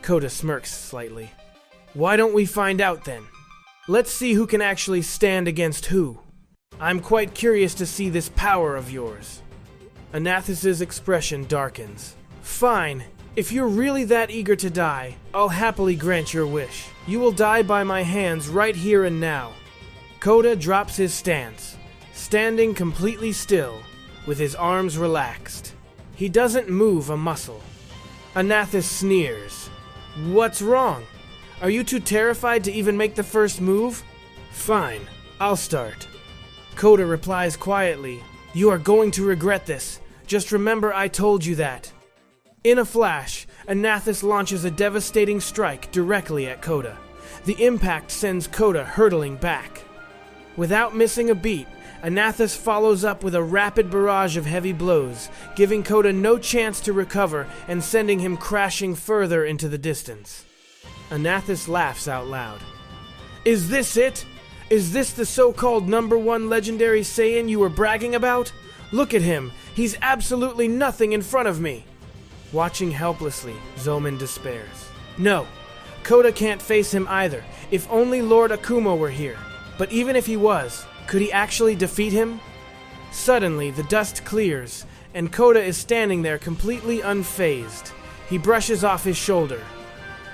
Koda smirks slightly. Why don't we find out then? Let's see who can actually stand against who. I'm quite curious to see this power of yours. Anathis's expression darkens. Fine. If you're really that eager to die, I'll happily grant your wish. You will die by my hands right here and now. Koda drops his stance, standing completely still, with his arms relaxed. He doesn't move a muscle. Anathis sneers. What's wrong? Are you too terrified to even make the first move? Fine, I'll start. Koda replies quietly. You are going to regret this. Just remember I told you that. In a flash, Anathis launches a devastating strike directly at Koda. The impact sends Koda hurtling back. Without missing a beat, Anathis follows up with a rapid barrage of heavy blows, giving Koda no chance to recover and sending him crashing further into the distance. Anathis laughs out loud. Is this it? Is this the so-called #1 Legendary Saiyan you were bragging about? Look at him. He's absolutely nothing in front of me. Watching helplessly, Zoman despairs. No, Koda can't face him either. If only Lord Akumo were here. But even if he was, could he actually defeat him? Suddenly, the dust clears, and Koda is standing there completely unfazed. He brushes off his shoulder.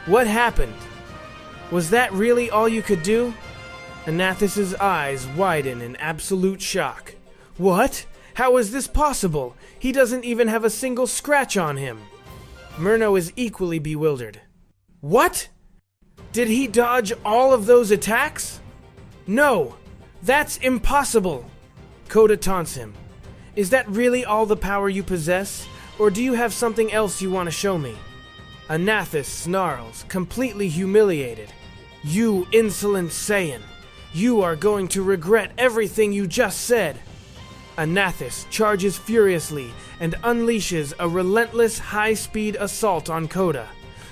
What happened? Was that really all you could do? Anathis's eyes widen in absolute shock. What? How is this possible? He doesn't even have a single scratch on him. Murno is equally bewildered. What? Did he dodge all of those attacks? No! That's impossible! Koda taunts him. Is that really all the power you possess? Or do you have something else you want to show me? Anathis snarls, completely humiliated. You insolent Saiyan! You are going to regret everything you just said. Anathis charges furiously and unleashes a relentless high-speed assault on Koda.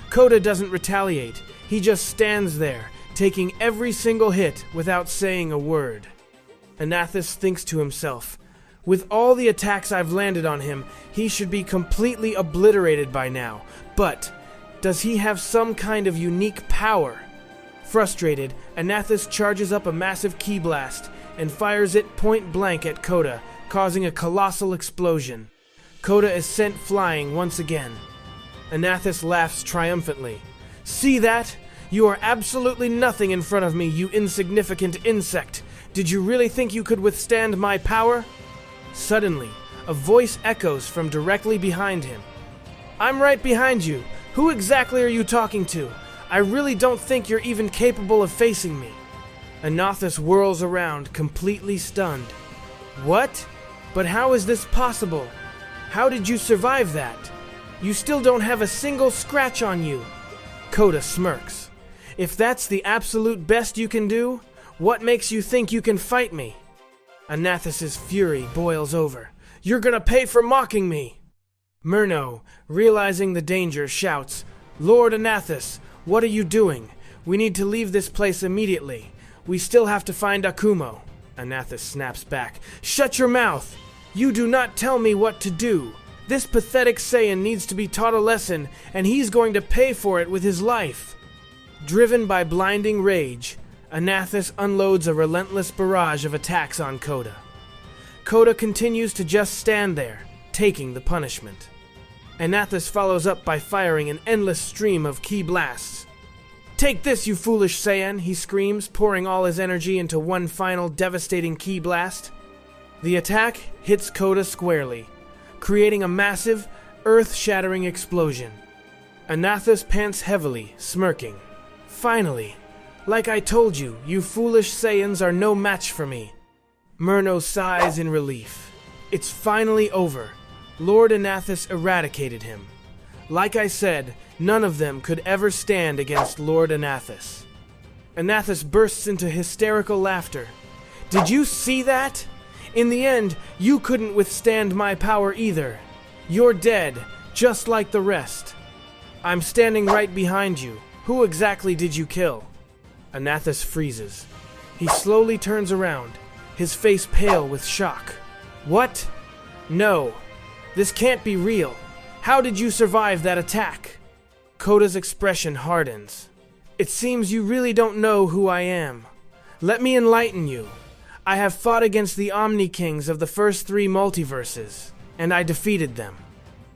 Koda doesn't retaliate. He just stands there, taking every single hit without saying a word. Anathis thinks to himself, with all the attacks I've landed on him, he should be completely obliterated by now. But does he have some kind of unique power? Frustrated, Anathis charges up a massive ki blast and fires it point blank at Koda, causing a colossal explosion. Koda is sent flying once again. Anathis laughs triumphantly. See that? You are absolutely nothing in front of me, you insignificant insect. Did you really think you could withstand my power? Suddenly, a voice echoes from directly behind him. I'm right behind you. Who exactly are you talking to? I really don't think you're even capable of facing me. Anathis whirls around, completely stunned. What? But how is this possible? How did you survive that? You still don't have a single scratch on you. Koda smirks. If that's the absolute best you can do, what makes you think you can fight me? Anathis's fury boils over. You're gonna pay for mocking me! Murno, realizing the danger, shouts, Lord Anathis, what are you doing? We need to leave this place immediately. We still have to find Akumo. Anathis snaps back. Shut your mouth! You do not tell me what to do. This pathetic Saiyan needs to be taught a lesson, and he's going to pay for it with his life. Driven by blinding rage, Anathis unloads a relentless barrage of attacks on Koda. Koda continues to just stand there, taking the punishment. Anathis follows up by firing an endless stream of ki blasts. Take this, you foolish Saiyan, he screams, pouring all his energy into one final devastating ki blast. The attack hits Koda squarely, creating a massive, earth-shattering explosion. Anathis pants heavily, smirking. Finally, like I told you, you foolish Saiyans are no match for me. Murno sighs in relief. It's finally over. Lord Anathis eradicated him. Like I said, none of them could ever stand against Lord Anathis. Anathis bursts into hysterical laughter. Did you see that? In the end, you couldn't withstand my power either. You're dead, just like the rest. I'm standing right behind you. Who exactly did you kill? Anathis freezes. He slowly turns around, his face pale with shock. What? No. This can't be real. How did you survive that attack? Koda's expression hardens. It seems you really don't know who I am. Let me enlighten you. I have fought against the Omni Kings of the first 3 multiverses, and I defeated them.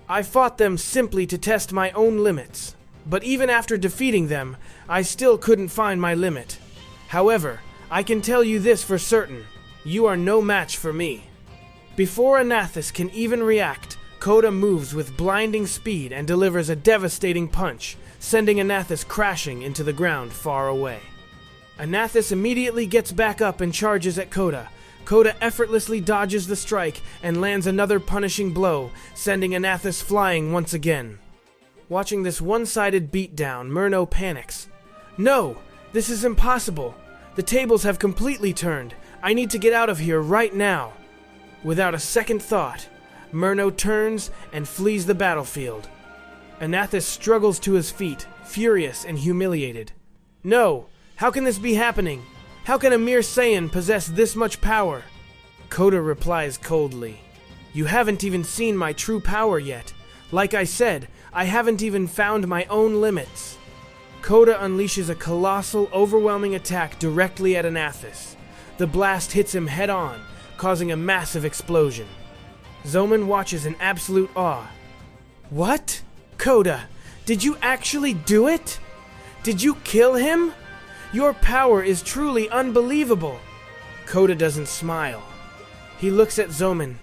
I fought them simply to test my own limits, but even after defeating them, I still couldn't find my limit. However, I can tell you this for certain. You are no match for me. Before Anathis can even react, Koda moves with blinding speed and delivers a devastating punch, sending Anathis crashing into the ground far away. Anathis immediately gets back up and charges at Koda. Koda effortlessly dodges the strike and lands another punishing blow, sending Anathis flying once again. Watching this one-sided beatdown, Murno panics. No! This is impossible! The tables have completely turned. I need to get out of here right now. Without a second thought, Murno turns and flees the battlefield. Anathis struggles to his feet, furious and humiliated. No! How can this be happening? How can a mere Saiyan possess this much power? Koda replies coldly. You haven't even seen my true power yet. Like I said, I haven't even found my own limits. Koda unleashes a colossal, overwhelming attack directly at Anathis. The blast hits him head-on, causing a massive explosion. Zoman watches in absolute awe. What? Koda, did you actually do it? Did you kill him? Your power is truly unbelievable. Koda doesn't smile. He looks at Zoman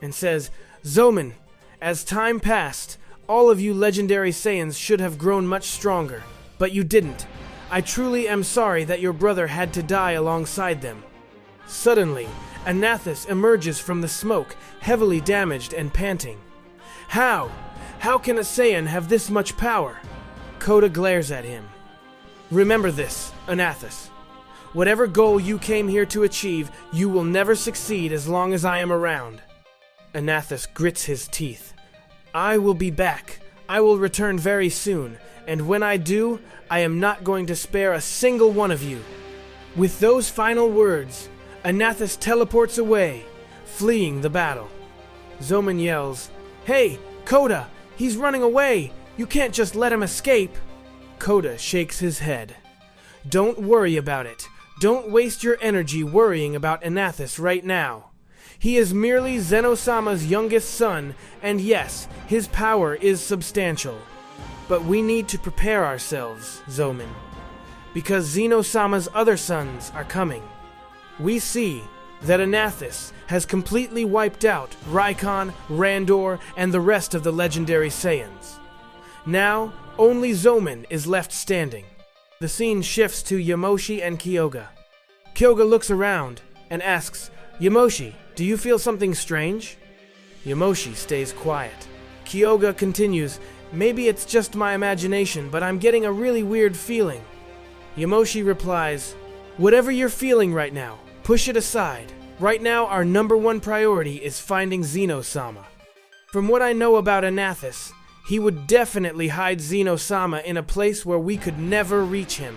and says, Zoman, as time passed, all of you legendary Saiyans should have grown much stronger, but you didn't. I truly am sorry that your brother had to die alongside them. Suddenly, Anathis emerges from the smoke, heavily damaged and panting. How? How can a Saiyan have this much power? Koda glares at him. Remember this, Anathis. Whatever goal you came here to achieve, you will never succeed as long as I am around. Anathus grits his teeth. I will be back. I will return very soon, and when I do, I am not going to spare a single one of you. With those final words, Anathus teleports away, fleeing the battle. Zoman yells, "Hey, Koda! He's running away! You can't just let him escape!" Koda shakes his head. Don't worry about it. Don't waste your energy worrying about Anathus right now. He is merely Zeno-sama's youngest son, and yes, his power is substantial. But we need to prepare ourselves, Zoman, because Zeno-sama's other sons are coming. We see that Anathus has completely wiped out Raikon, Randor, and the rest of the legendary Saiyans. Now, only Zoman is left standing. The scene shifts to Yamoshi and Kyoga. Kyoga looks around and asks, "Yamoshi, do you feel something strange?" Yamoshi stays quiet. Kyoga continues, "Maybe it's just my imagination, but I'm getting a really weird feeling." Yamoshi replies, "Whatever you're feeling right now, push it aside. Right now, our #1 priority is finding Zeno-sama. From what I know about Anathus, he would definitely hide Zeno-sama in a place where we could never reach him."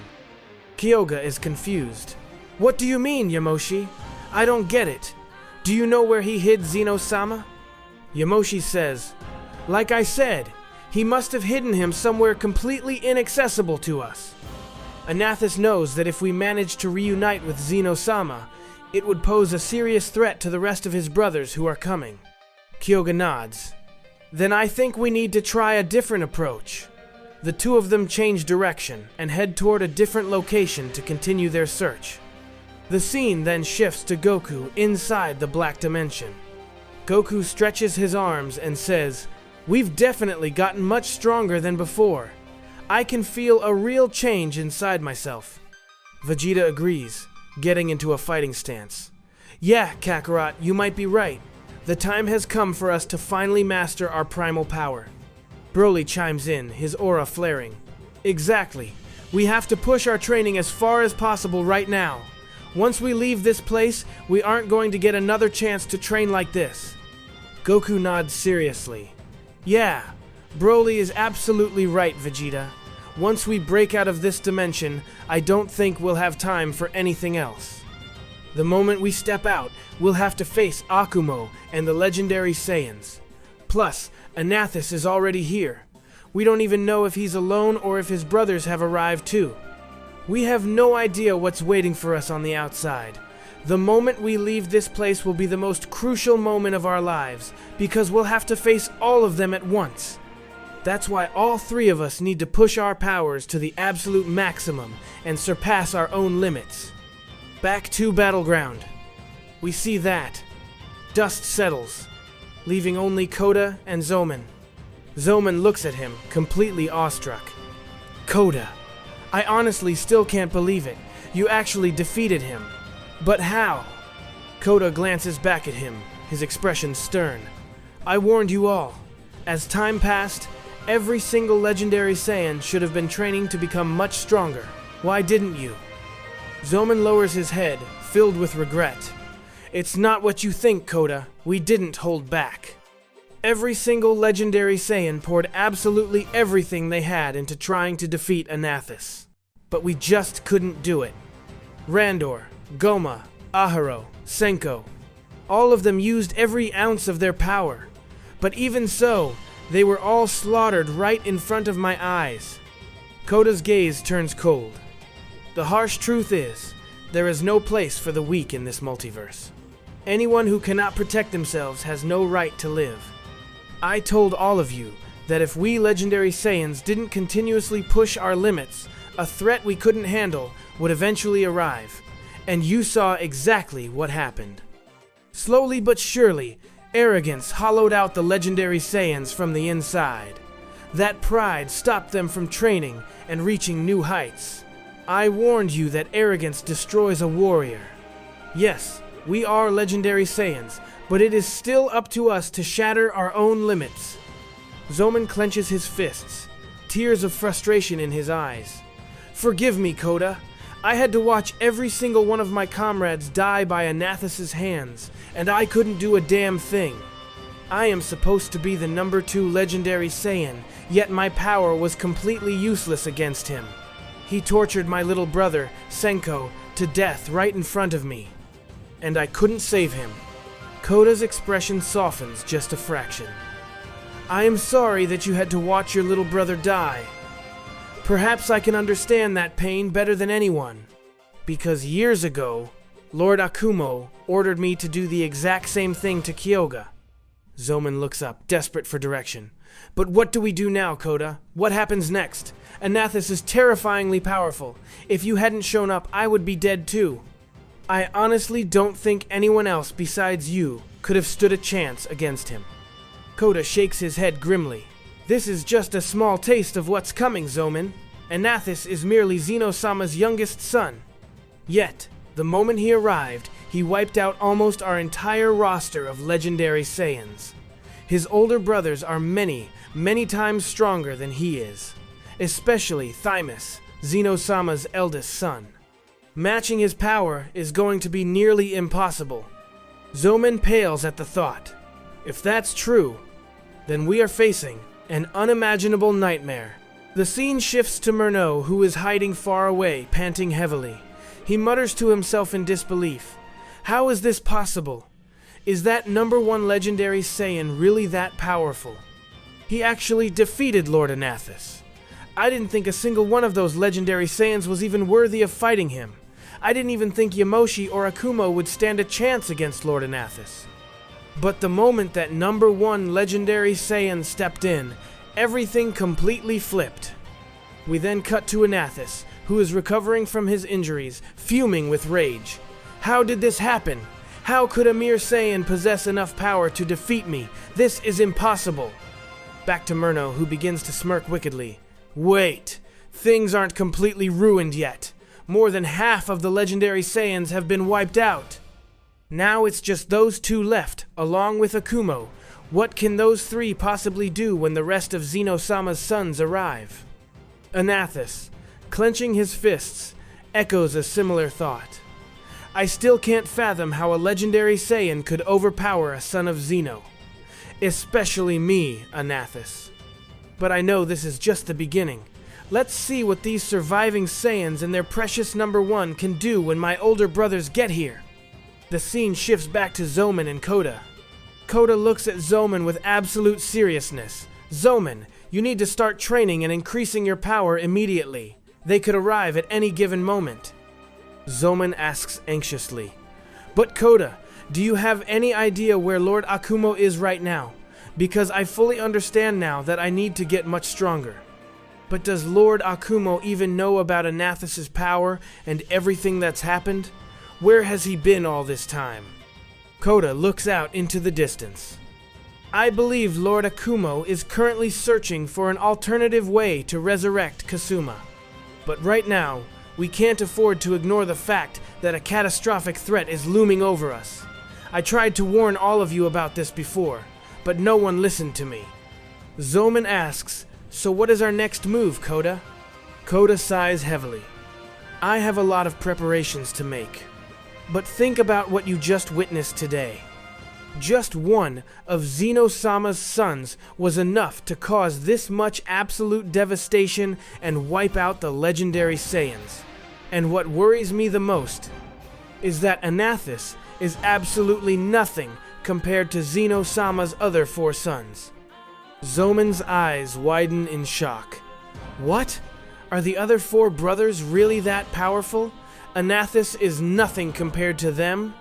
Kyoga is confused. "What do you mean, Yamoshi? I don't get it. Do you know where he hid Zeno-sama?" Yamoshi says, "Like I said, he must have hidden him somewhere completely inaccessible to us. Anathus knows that if we manage to reunite with Zeno-sama, it would pose a serious threat to the rest of his brothers who are coming." Kyoga nods. "Then I think we need to try a different approach." The two of them change direction and head toward a different location to continue their search. The scene then shifts to Goku inside the Black Dimension. Goku stretches his arms and says, "We've definitely gotten much stronger than before. I can feel a real change inside myself." Vegeta agrees, getting into a fighting stance. "Yeah, Kakarot, you might be right. The time has come for us to finally master our primal power." Broly chimes in, his aura flaring. "Exactly. We have to push our training as far as possible right now. Once we leave this place, we aren't going to get another chance to train like this." Goku nods seriously. "Yeah, Broly is absolutely right, Vegeta. Once we break out of this dimension, I don't think we'll have time for anything else. The moment we step out, we'll have to face Akumo and the legendary Saiyans. Plus, Anathus is already here. We don't even know if he's alone or if his brothers have arrived too. We have no idea what's waiting for us on the outside. The moment we leave this place will be the most crucial moment of our lives, because we'll have to face all of them at once. That's why all three of us need to push our powers to the absolute maximum and surpass our own limits." Back to Battleground. We see that. Dust settles, leaving only Koda and Zoman. Zoman looks at him, completely awestruck. "Koda, I honestly still can't believe it. You actually defeated him. But how?" Koda glances back at him, his expression stern. "I warned you all. As time passed, every single legendary Saiyan should have been training to become much stronger. Why didn't you?" Zoman lowers his head, filled with regret. "It's not what you think, Koda. We didn't hold back. Every single legendary Saiyan poured absolutely everything they had into trying to defeat Anathus. But we just couldn't do it. Randor, Goma, Ahuro, Senko, all of them used every ounce of their power. But even so, they were all slaughtered right in front of my eyes." Koda's gaze turns cold. "The harsh truth is, there is no place for the weak in this multiverse. Anyone who cannot protect themselves has no right to live. I told all of you that if we legendary Saiyans didn't continuously push our limits, a threat we couldn't handle would eventually arrive. And you saw exactly what happened. Slowly but surely, arrogance hollowed out the legendary Saiyans from the inside. That pride stopped them from training and reaching new heights. I warned you that arrogance destroys a warrior. Yes, we are legendary Saiyans, but it is still up to us to shatter our own limits." Zoman clenches his fists, tears of frustration in his eyes. "Forgive me, Koda. I had to watch every single one of my comrades die by Anathis' hands, and I couldn't do a damn thing. I am supposed to be the number 2 Legendary Saiyan, yet my power was completely useless against him. He tortured my little brother, Senko, to death right in front of me, and I couldn't save him. Koda's expression softens just a fraction. I am sorry that you had to watch your little brother die. Perhaps I can understand that pain better than anyone, because years ago, Lord Akumo ordered me to do the exact same thing to Kyoga. Zoman looks up, desperate for direction. But what do we do now, Koda? What happens next? Anathis is terrifyingly powerful. If you hadn't shown up, I would be dead too. I honestly don't think anyone else besides you could have stood a chance against him. Koda shakes his head grimly. This is just a small taste of what's coming, Zoman. Anathis is merely Zeno-sama's youngest son. Yet, the moment he arrived, he wiped out almost our entire roster of legendary Saiyans. His older brothers are many, many times stronger than he is. Especially Thymus, Zeno-sama's eldest son. Matching his power is going to be nearly impossible. Zoman pales at the thought. If that's true, then we are facing an unimaginable nightmare. The scene shifts to Murno, who is hiding far away, panting heavily. He mutters to himself in disbelief. How is this possible? Is that number 1 Legendary Saiyan really that powerful? He actually defeated Lord Anathis. I didn't think a single one of those Legendary Saiyans was even worthy of fighting him. I didn't even think Yamoshi or Akumo would stand a chance against Lord Anathis. But the moment that number 1 Legendary Saiyan stepped in, everything completely flipped. We then cut to Anathis, who is recovering from his injuries, fuming with rage. How did this happen? How could a mere Saiyan possess enough power to defeat me? This is impossible. Back to Murno, who begins to smirk wickedly. Wait, things aren't completely ruined yet. More than half of the legendary Saiyans have been wiped out. Now it's just those 2 left, along with Akumo. What can those 3 possibly do when the rest of Zeno-sama's sons arrive? Anathis, clenching his fists, echoes a similar thought. I still can't fathom how a legendary Saiyan could overpower a son of Zeno. Especially me, Anathis. But I know this is just the beginning. Let's see what these surviving Saiyans and their precious number 1 can do when my older brothers get here. The scene shifts back to Zoman and Koda. Koda looks at Zoman with absolute seriousness. Zoman, you need to start training and increasing your power immediately. They could arrive at any given moment. Zoman asks anxiously. But Koda, do you have any idea where Lord Akumo is right now? Because I fully understand now that I need to get much stronger. But does Lord Akumo even know about Anathis' power and everything that's happened? Where has he been all this time? Koda looks out into the distance. I believe Lord Akumo is currently searching for an alternative way to resurrect Kasuma. But right now, we can't afford to ignore the fact that a catastrophic threat is looming over us. I tried to warn all of you about this before, but no one listened to me. Zoman asks, so what is our next move, Koda? Koda sighs heavily. I have a lot of preparations to make. But think about what you just witnessed today. Just one of Zeno-sama's sons was enough to cause this much absolute devastation and wipe out the legendary Saiyans. And what worries me the most is that Anathis is absolutely nothing compared to Zeno-sama's other 4 sons. Zoman's eyes widen in shock. What? Are the other 4 brothers really that powerful? Anathis is nothing compared to them?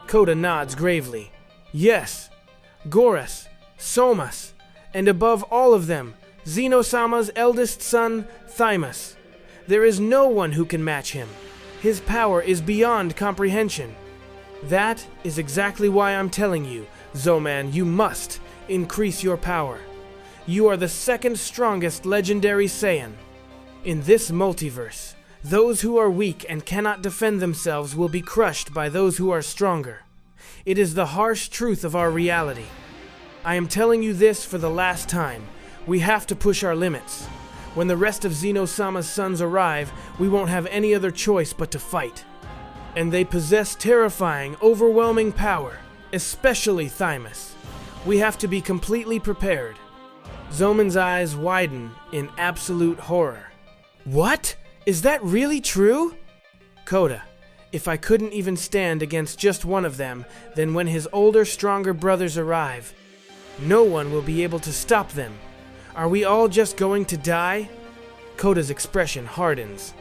Koda nods gravely. Yes, Goras, Somas, and above all of them, Zeno-sama's eldest son, Thymus. There is no one who can match him. His power is beyond comprehension. That is exactly why I'm telling you, Zoman, you must increase your power. You are the 2nd strongest legendary Saiyan. In this multiverse, those who are weak and cannot defend themselves will be crushed by those who are stronger. It is the harsh truth of our reality. I am telling you this for the last time. We have to push our limits. When the rest of Zeno-sama's sons arrive, we won't have any other choice but to fight. And they possess terrifying, overwhelming power, especially Thymus. We have to be completely prepared. Zoman's eyes widen in absolute horror. What? Is that really true? Koda, if I couldn't even stand against just one of them, then when his older, stronger brothers arrive, no one will be able to stop them. Are we all just going to die? Koda's expression hardens.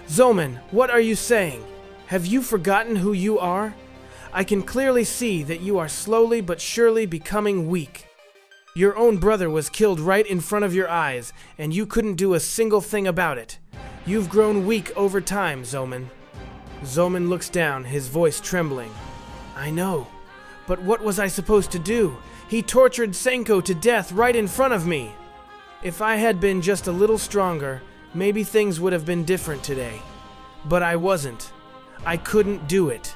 Zoman, what are you saying? Have you forgotten who you are? I can clearly see that you are slowly but surely becoming weak. Your own brother was killed right in front of your eyes, and you couldn't do a single thing about it. You've grown weak over time, Zoman. Zoman looks down, his voice trembling. I know, but what was I supposed to do? He tortured Senko to death right in front of me. If I had been just a little stronger, maybe things would have been different today. But I wasn't. I couldn't do it.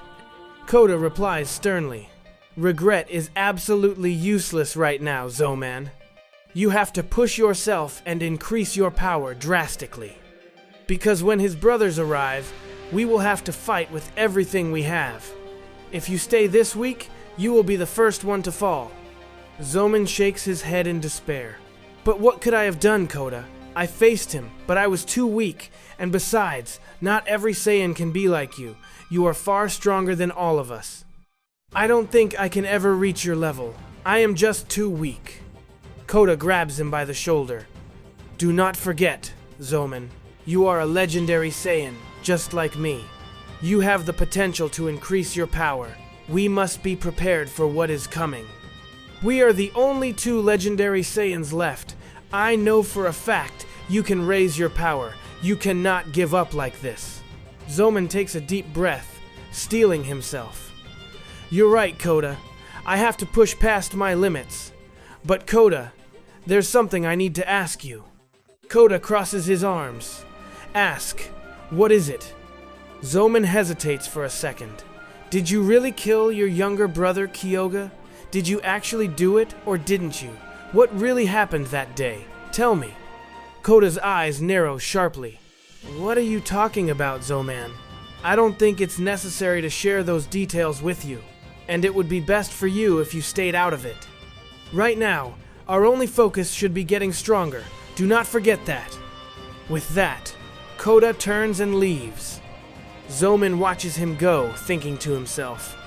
Koda replies sternly. Regret is absolutely useless right now, Zoman. You have to push yourself and increase your power drastically. Because when his brothers arrive, we will have to fight with everything we have. If you stay this weak, you will be the first one to fall. Zoman shakes his head in despair. But what could I have done, Koda? I faced him, but I was too weak, and besides, not every Saiyan can be like you. You are far stronger than all of us. I don't think I can ever reach your level. I am just too weak. Koda grabs him by the shoulder. Do not forget, Zoman, you are a legendary Saiyan, just like me. You have the potential to increase your power. We must be prepared for what is coming. We are the only two legendary Saiyans left. I know for a fact you can raise your power. You cannot give up like this. Zoman takes a deep breath, steeling himself. You're right, Koda. I have to push past my limits. But Koda, there's something I need to ask you. Koda crosses his arms. Ask, what is it? Zoman hesitates for a second. Did you really kill your younger brother, Kyoga? Did you actually do it, or didn't you? What really happened that day? Tell me. Koda's eyes narrow sharply. What are you talking about, Zoman? I don't think it's necessary to share those details with you, and it would be best for you if you stayed out of it. Right now, our only focus should be getting stronger. Do not forget that. With that, Koda turns and leaves. Zoman watches him go, thinking to himself,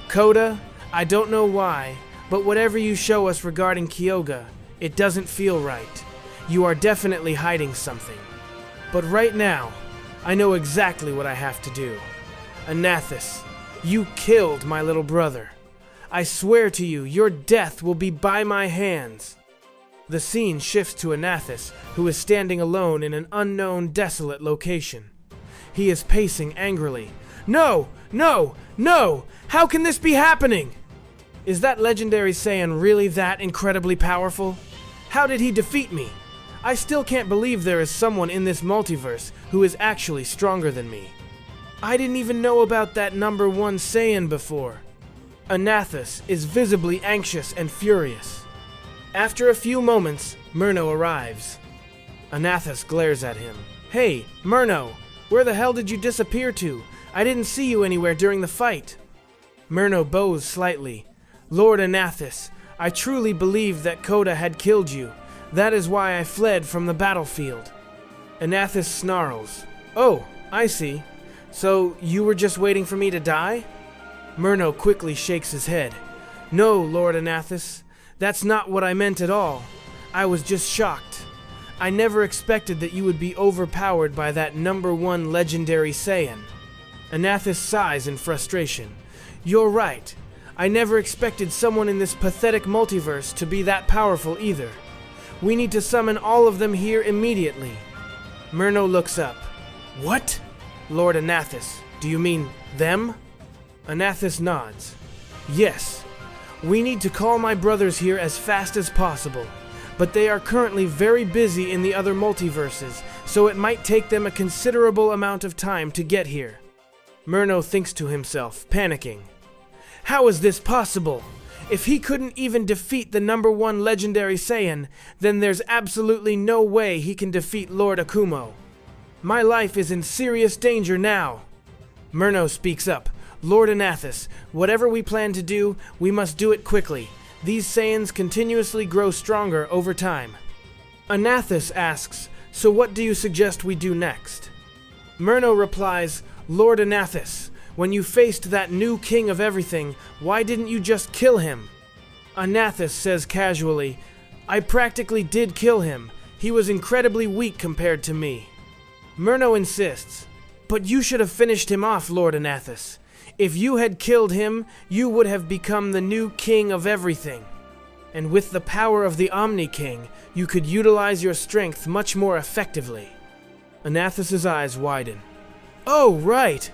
Koda, I don't know why, but whatever you show us regarding Kyoga, it doesn't feel right. You are definitely hiding something. But right now, I know exactly what I have to do. Anathis, you killed my little brother. I swear to you, your death will be by my hands. The scene shifts to Anathis, who is standing alone in an unknown, desolate location. He is pacing angrily. No! No! No! How can this be happening? Is that legendary Saiyan really that incredibly powerful? How did he defeat me? I still can't believe there is someone in this multiverse who is actually stronger than me. I didn't even know about that No.1 Saiyan before. Anathis is visibly anxious and furious. After a few moments, Murno arrives. Anathis glares at him. Hey, Murno, where the hell did you disappear to? I didn't see you anywhere during the fight. Murno bows slightly. Lord Anathis, I truly believed that Koda had killed you. That is why I fled from the battlefield. Anathis snarls. Oh, I see. So you were just waiting for me to die? Murno quickly shakes his head. No, Lord Anathis. That's not what I meant at all. I was just shocked. I never expected that you would be overpowered by that No.1 Legendary Saiyan. Anathis sighs in frustration. You're right. I never expected someone in this pathetic multiverse to be that powerful either. We need to summon all of them here immediately. Murno looks up. What? Lord Anathis, do you mean them? Anathis nods. Yes. We need to call my brothers here as fast as possible, but they are currently very busy in the other multiverses, so it might take them a considerable amount of time to get here. Murno thinks to himself, panicking. How is this possible? If he couldn't even defeat the #1 Legendary Saiyan, then there's absolutely no way he can defeat Lord Akumo. My life is in serious danger now. Murno speaks up. Lord Anathus, whatever we plan to do, we must do it quickly. These Saiyans continuously grow stronger over time. Anathus asks, so what do you suggest we do next? Murno replies, Lord Anathus, when you faced that new king of everything, why didn't you just kill him? Anathus says casually, I practically did kill him. He was incredibly weak compared to me. Murno insists, but you should have finished him off, Lord Anathus. If you had killed him, you would have become the new king of everything. And with the power of the Omni King, you could utilize your strength much more effectively. Anathus's eyes widen. Oh, right!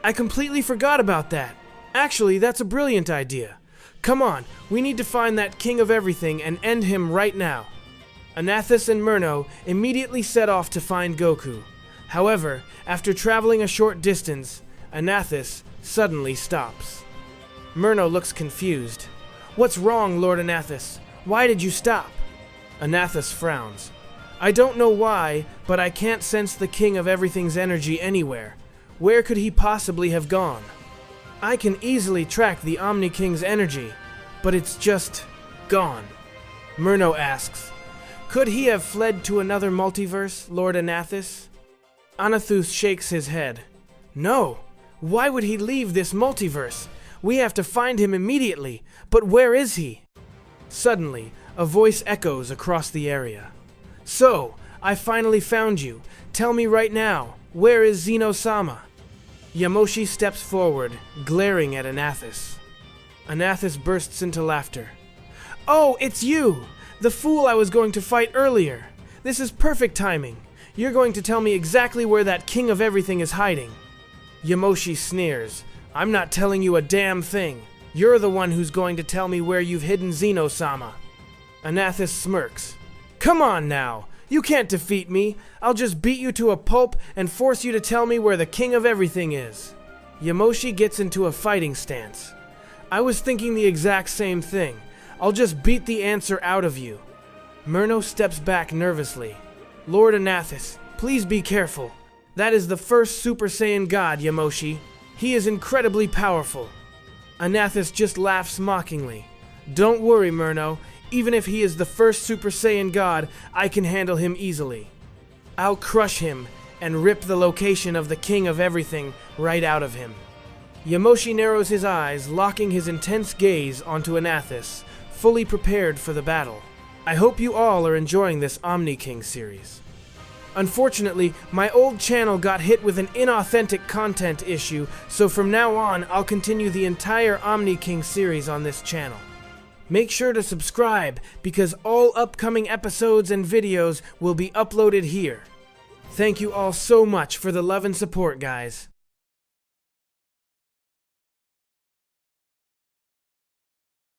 I completely forgot about that. Actually, that's a brilliant idea. Come on, we need to find that king of everything and end him right now. Anathus and Murno immediately set off to find Goku. However, after traveling a short distance, Anathus suddenly stops. Murno looks confused. What's wrong, Lord Anathus? Why did you stop? Anathus frowns. I don't know why, but I can't sense the king of everything's energy anywhere. Where could he possibly have gone? I can easily track the Omni King's energy, but it's just gone. Murno asks, could he have fled to another multiverse, Lord Anathus? Anathus shakes his head. No, why would he leave this multiverse? We have to find him immediately, but where is he? Suddenly, a voice echoes across the area. So, I finally found you. Tell me right now, where is Zeno-sama? Yamoshi steps forward, glaring at Anathus. Anathus bursts into laughter. Oh, it's you! The fool I was going to fight earlier! This is perfect timing. You're going to tell me exactly where that king of everything is hiding. Yamoshi sneers. I'm not telling you a damn thing. You're the one who's going to tell me where you've hidden Zeno-sama. Anathus smirks. Come on now! You can't defeat me. I'll just beat you to a pulp and force you to tell me where the king of everything is. Yamoshi gets into a fighting stance. I was thinking the exact same thing. I'll just beat the answer out of you. Murno steps back nervously. Lord Anathus, please be careful. That is the first Super Saiyan God, Yamoshi. He is incredibly powerful. Anathus just laughs mockingly. Don't worry, Murno. Even if he is the first Super Saiyan God, I can handle him easily. I'll crush him and rip the location of the king of everything right out of him. Yamoshi narrows his eyes, locking his intense gaze onto Anathus, fully prepared for the battle. I hope you all are enjoying this Omni King series. Unfortunately, my old channel got hit with an inauthentic content issue, so from now on, I'll continue the entire Omni King series on this channel. Make sure to subscribe, because all upcoming episodes and videos will be uploaded here. Thank you all so much for the love and support, guys.